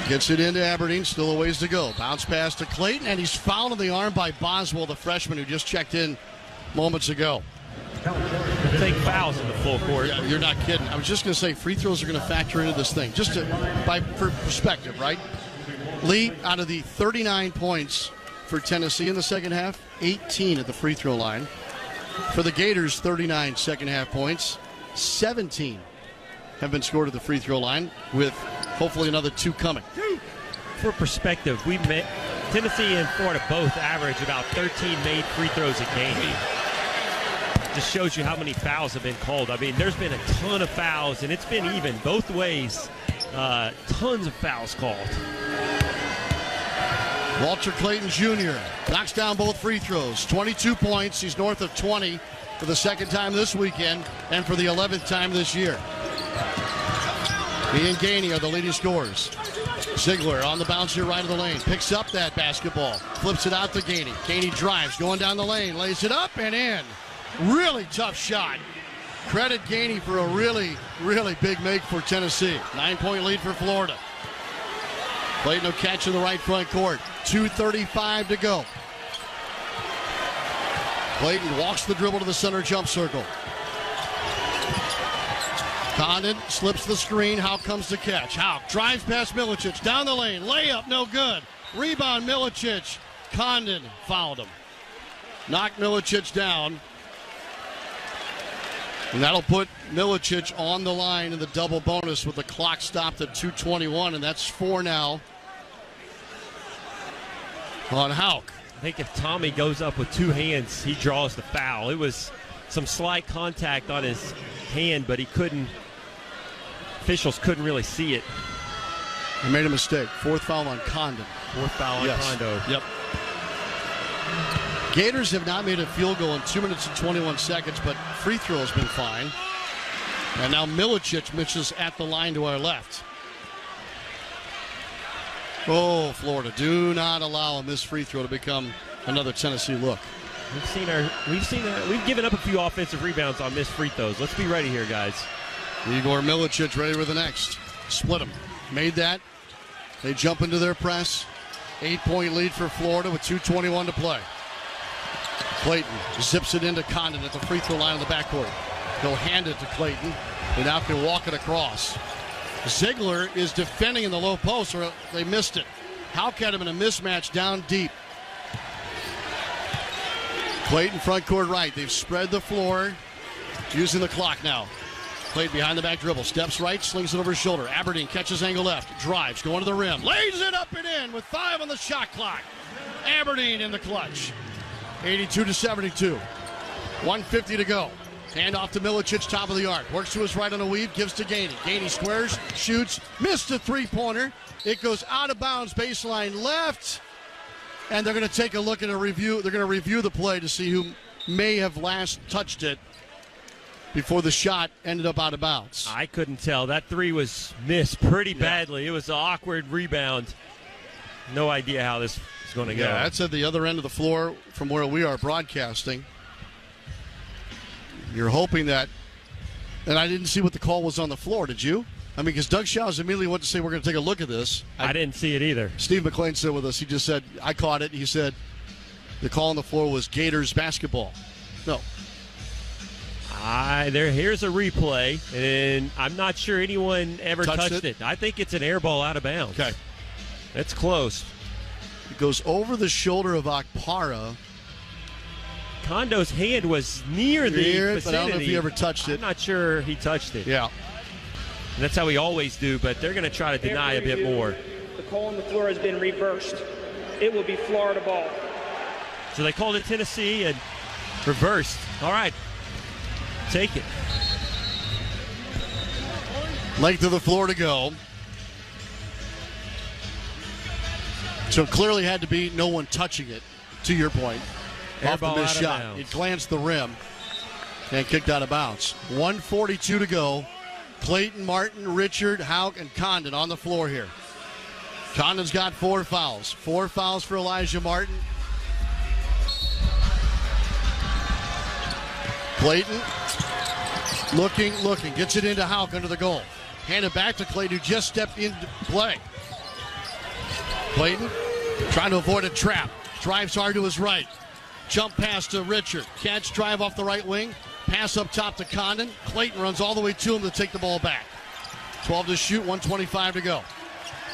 gets it into Aberdeen. Still a ways to go. Bounce pass to Clayton, and he's fouled in the arm by Boswell, the freshman who just checked in moments ago. Take fouls in the full court. Yeah, you're not kidding. I was just going to say free throws are going to factor into this thing. Just for perspective, right? Lee, out of the 39 points for Tennessee in the second half, 18 at the free throw line. For the Gators, 39 second half points, 17 have been scored at the free throw line, with hopefully another 2 coming. For perspective, Tennessee and Florida both average about 13 made free throws a game. Just shows you how many fouls have been called. I mean, there's been a ton of fouls, and it's been even both ways. Tons of fouls called. Walter Clayton Jr. knocks down both free throws. 22 points. He's north of 20 for the second time this weekend and for the 11th time this year. He and Gainey are the leading scorers. Ziegler on the bounce here right of the lane. Picks up that basketball. Flips it out to Gainey. Gainey drives, going down the lane. Lays it up and in. Really tough shot. Credit Gainey for a really, really big make for Tennessee. 9-point lead for Florida. Clayton will catch in the right front court. 2:35 to go. Clayton walks the dribble to the center jump circle. Condon slips the screen. Houck comes to catch. Houck drives past Milicic. Down the lane. Layup, no good. Rebound, Milicic. Condon fouled him. Knocked Milicic down. And that'll put Milicic on the line in the double bonus with the clock stopped at 2:21, and that's 4 now on Houck. I think if Tommy goes up with 2 hands, he draws the foul. It was some slight contact on his hand, but officials couldn't really see it. He made a mistake. 4th foul on Condon. 4th foul on Kondo. Yep. Gators have not made a field goal in 2 minutes and 21 seconds, but free throw has been fine. And now Milicic misses at the line to our left. Oh, Florida, do not allow a missed free throw to become another Tennessee look. We've given up a few offensive rebounds on missed free throws. Let's be ready here, guys. Igor Milicic ready for the next. Split them. Made that. They jump into their press. 8-point lead for Florida with 2:21 to play. Clayton zips it into Condon at the free throw line in the backcourt. He'll hand it to Clayton. They now can walk it across. Ziegler is defending in the low post, or they missed it. Houck had him in a mismatch down deep. Clayton front court right. They've spread the floor using the clock now. Clayton behind the back dribble. Steps right, slings it over his shoulder. Aberdeen catches angle left. Drives, going to the rim. Lays it up and in with 5 on the shot clock. Aberdeen in the clutch. 82-72. 1:50 to go. Hand off to Milicic, top of the arc. Works to his right on a weave, gives to Gainey. Gainey squares, shoots, missed a 3-pointer. It goes out of bounds, baseline left. And they're going to take a look at a review. They're going to review the play to see who may have last touched it before the shot ended up out of bounds. I couldn't tell. That 3 was missed pretty badly. It was an awkward rebound. No idea how this is going to go. Yeah, that's at the other end of the floor from where we are broadcasting. You're hoping that, and I didn't see what the call was on the floor, did you? I mean, because Doug Shaw's immediately went to say, we're going to take a look at this. I didn't see it either. Steve McClain said with us, he just said, I caught it. He said the call on the floor was Gators basketball. No. Here's a replay, and I'm not sure anyone ever touched it. I think it's an air ball out of bounds. Okay. That's close. It goes over the shoulder of Akpara. Kondo's hand was near the vicinity. But I don't know if he ever touched it. I'm not sure he touched it. Yeah. And that's how we always do, but they're going to try to deny a bit more. The call on the floor has been reversed. It will be Florida ball. So they called it Tennessee and reversed. All right. Take it. Length of the floor to go. So clearly had to be no one touching it, to your point. Air off the ball missed out of shot. bounds. It glanced the rim and kicked out of bounds. 1:42 to go. Clayton, Martin, Richard, Houck, and Condon on the floor here. Condon's got 4 fouls. 4 fouls for Elijah Martin. Clayton looking, gets it into Houck under the goal. Hand it back to Clayton, who just stepped into play. Clayton trying to avoid a trap. Drives hard to his right. Jump pass to Richard. Catch, drive off the right wing. Pass up top to Condon. Clayton runs all the way to him to take the ball back. 12 to shoot, 1:25 to go.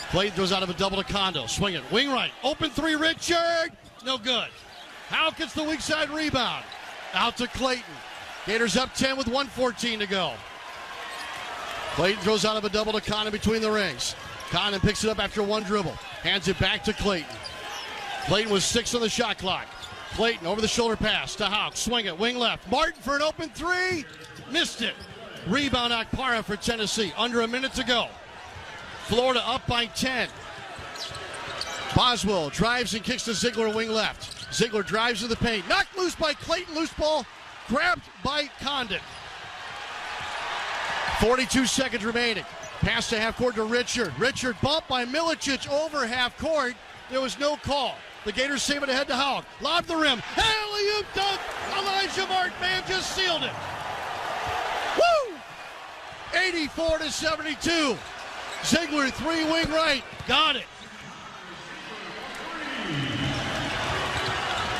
Clayton throws out of a double to Condo. Swing it. Wing right. Open three, Richard. No good. Houck gets the weak side rebound. Out to Clayton. Gators up 10 with 1:14 to go. Clayton throws out of a double to Condon between the rings. Condon picks it up after one dribble. Hands it back to Clayton. Clayton was 6 on the shot clock. Clayton over the shoulder pass to Houck. Swing it. Wing left. Martin for an open three. Missed it. Rebound Akpara for Tennessee. Under a minute to go. Florida up by 10. Boswell drives and kicks to Ziegler wing left. Ziegler drives to the paint. Knocked loose by Clayton. Loose ball grabbed by Condon. 42 seconds remaining. Pass to half court to Richard. Richard bumped by Milicic over half court. There was no call. The Gators save it ahead to Houck. Lob the rim. Alley-oop dunk. Elijah Martin may have just sealed it. Woo! 84-72. Ziegler three wing right. Got it.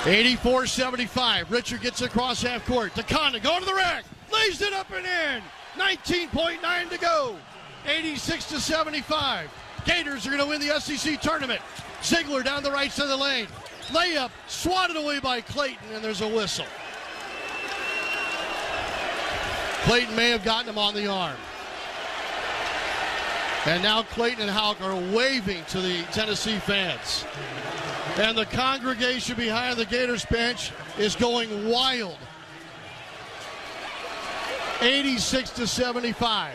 84-75. Richard gets across half court. To Condon. Going to the rack. Lays it up and in. 19.9 to go. 86-75. Gators are going to win the SEC tournament. Ziegler down the right side of the lane. Layup swatted away by Clayton, and there's a whistle. Clayton may have gotten him on the arm. And now Clayton and Houck are waving to the Tennessee fans. And the congregation behind the Gators bench is going wild. 86-75.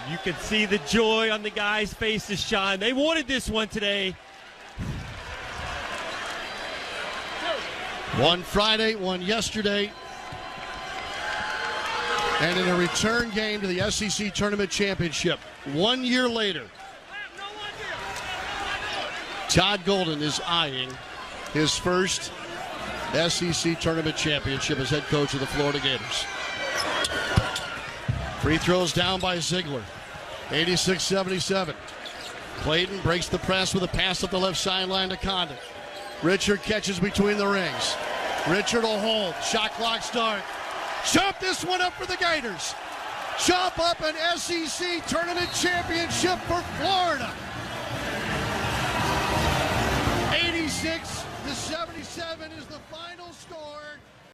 You can see the joy on the guys' faces shine. They wanted this one today. One Friday, one yesterday. And in a return game to the SEC Tournament Championship, 1 year later, Todd Golden is eyeing his first SEC Tournament Championship as head coach of the Florida Gators. Free throws down by Ziegler. 86-77. Clayton breaks the press with a pass up the left sideline to Condon. Richard catches between the rings. Richard will hold. Shot clock start. Chop this one up for the Gators. Chop up an SEC Tournament Championship for Florida. 86-77 is the final score.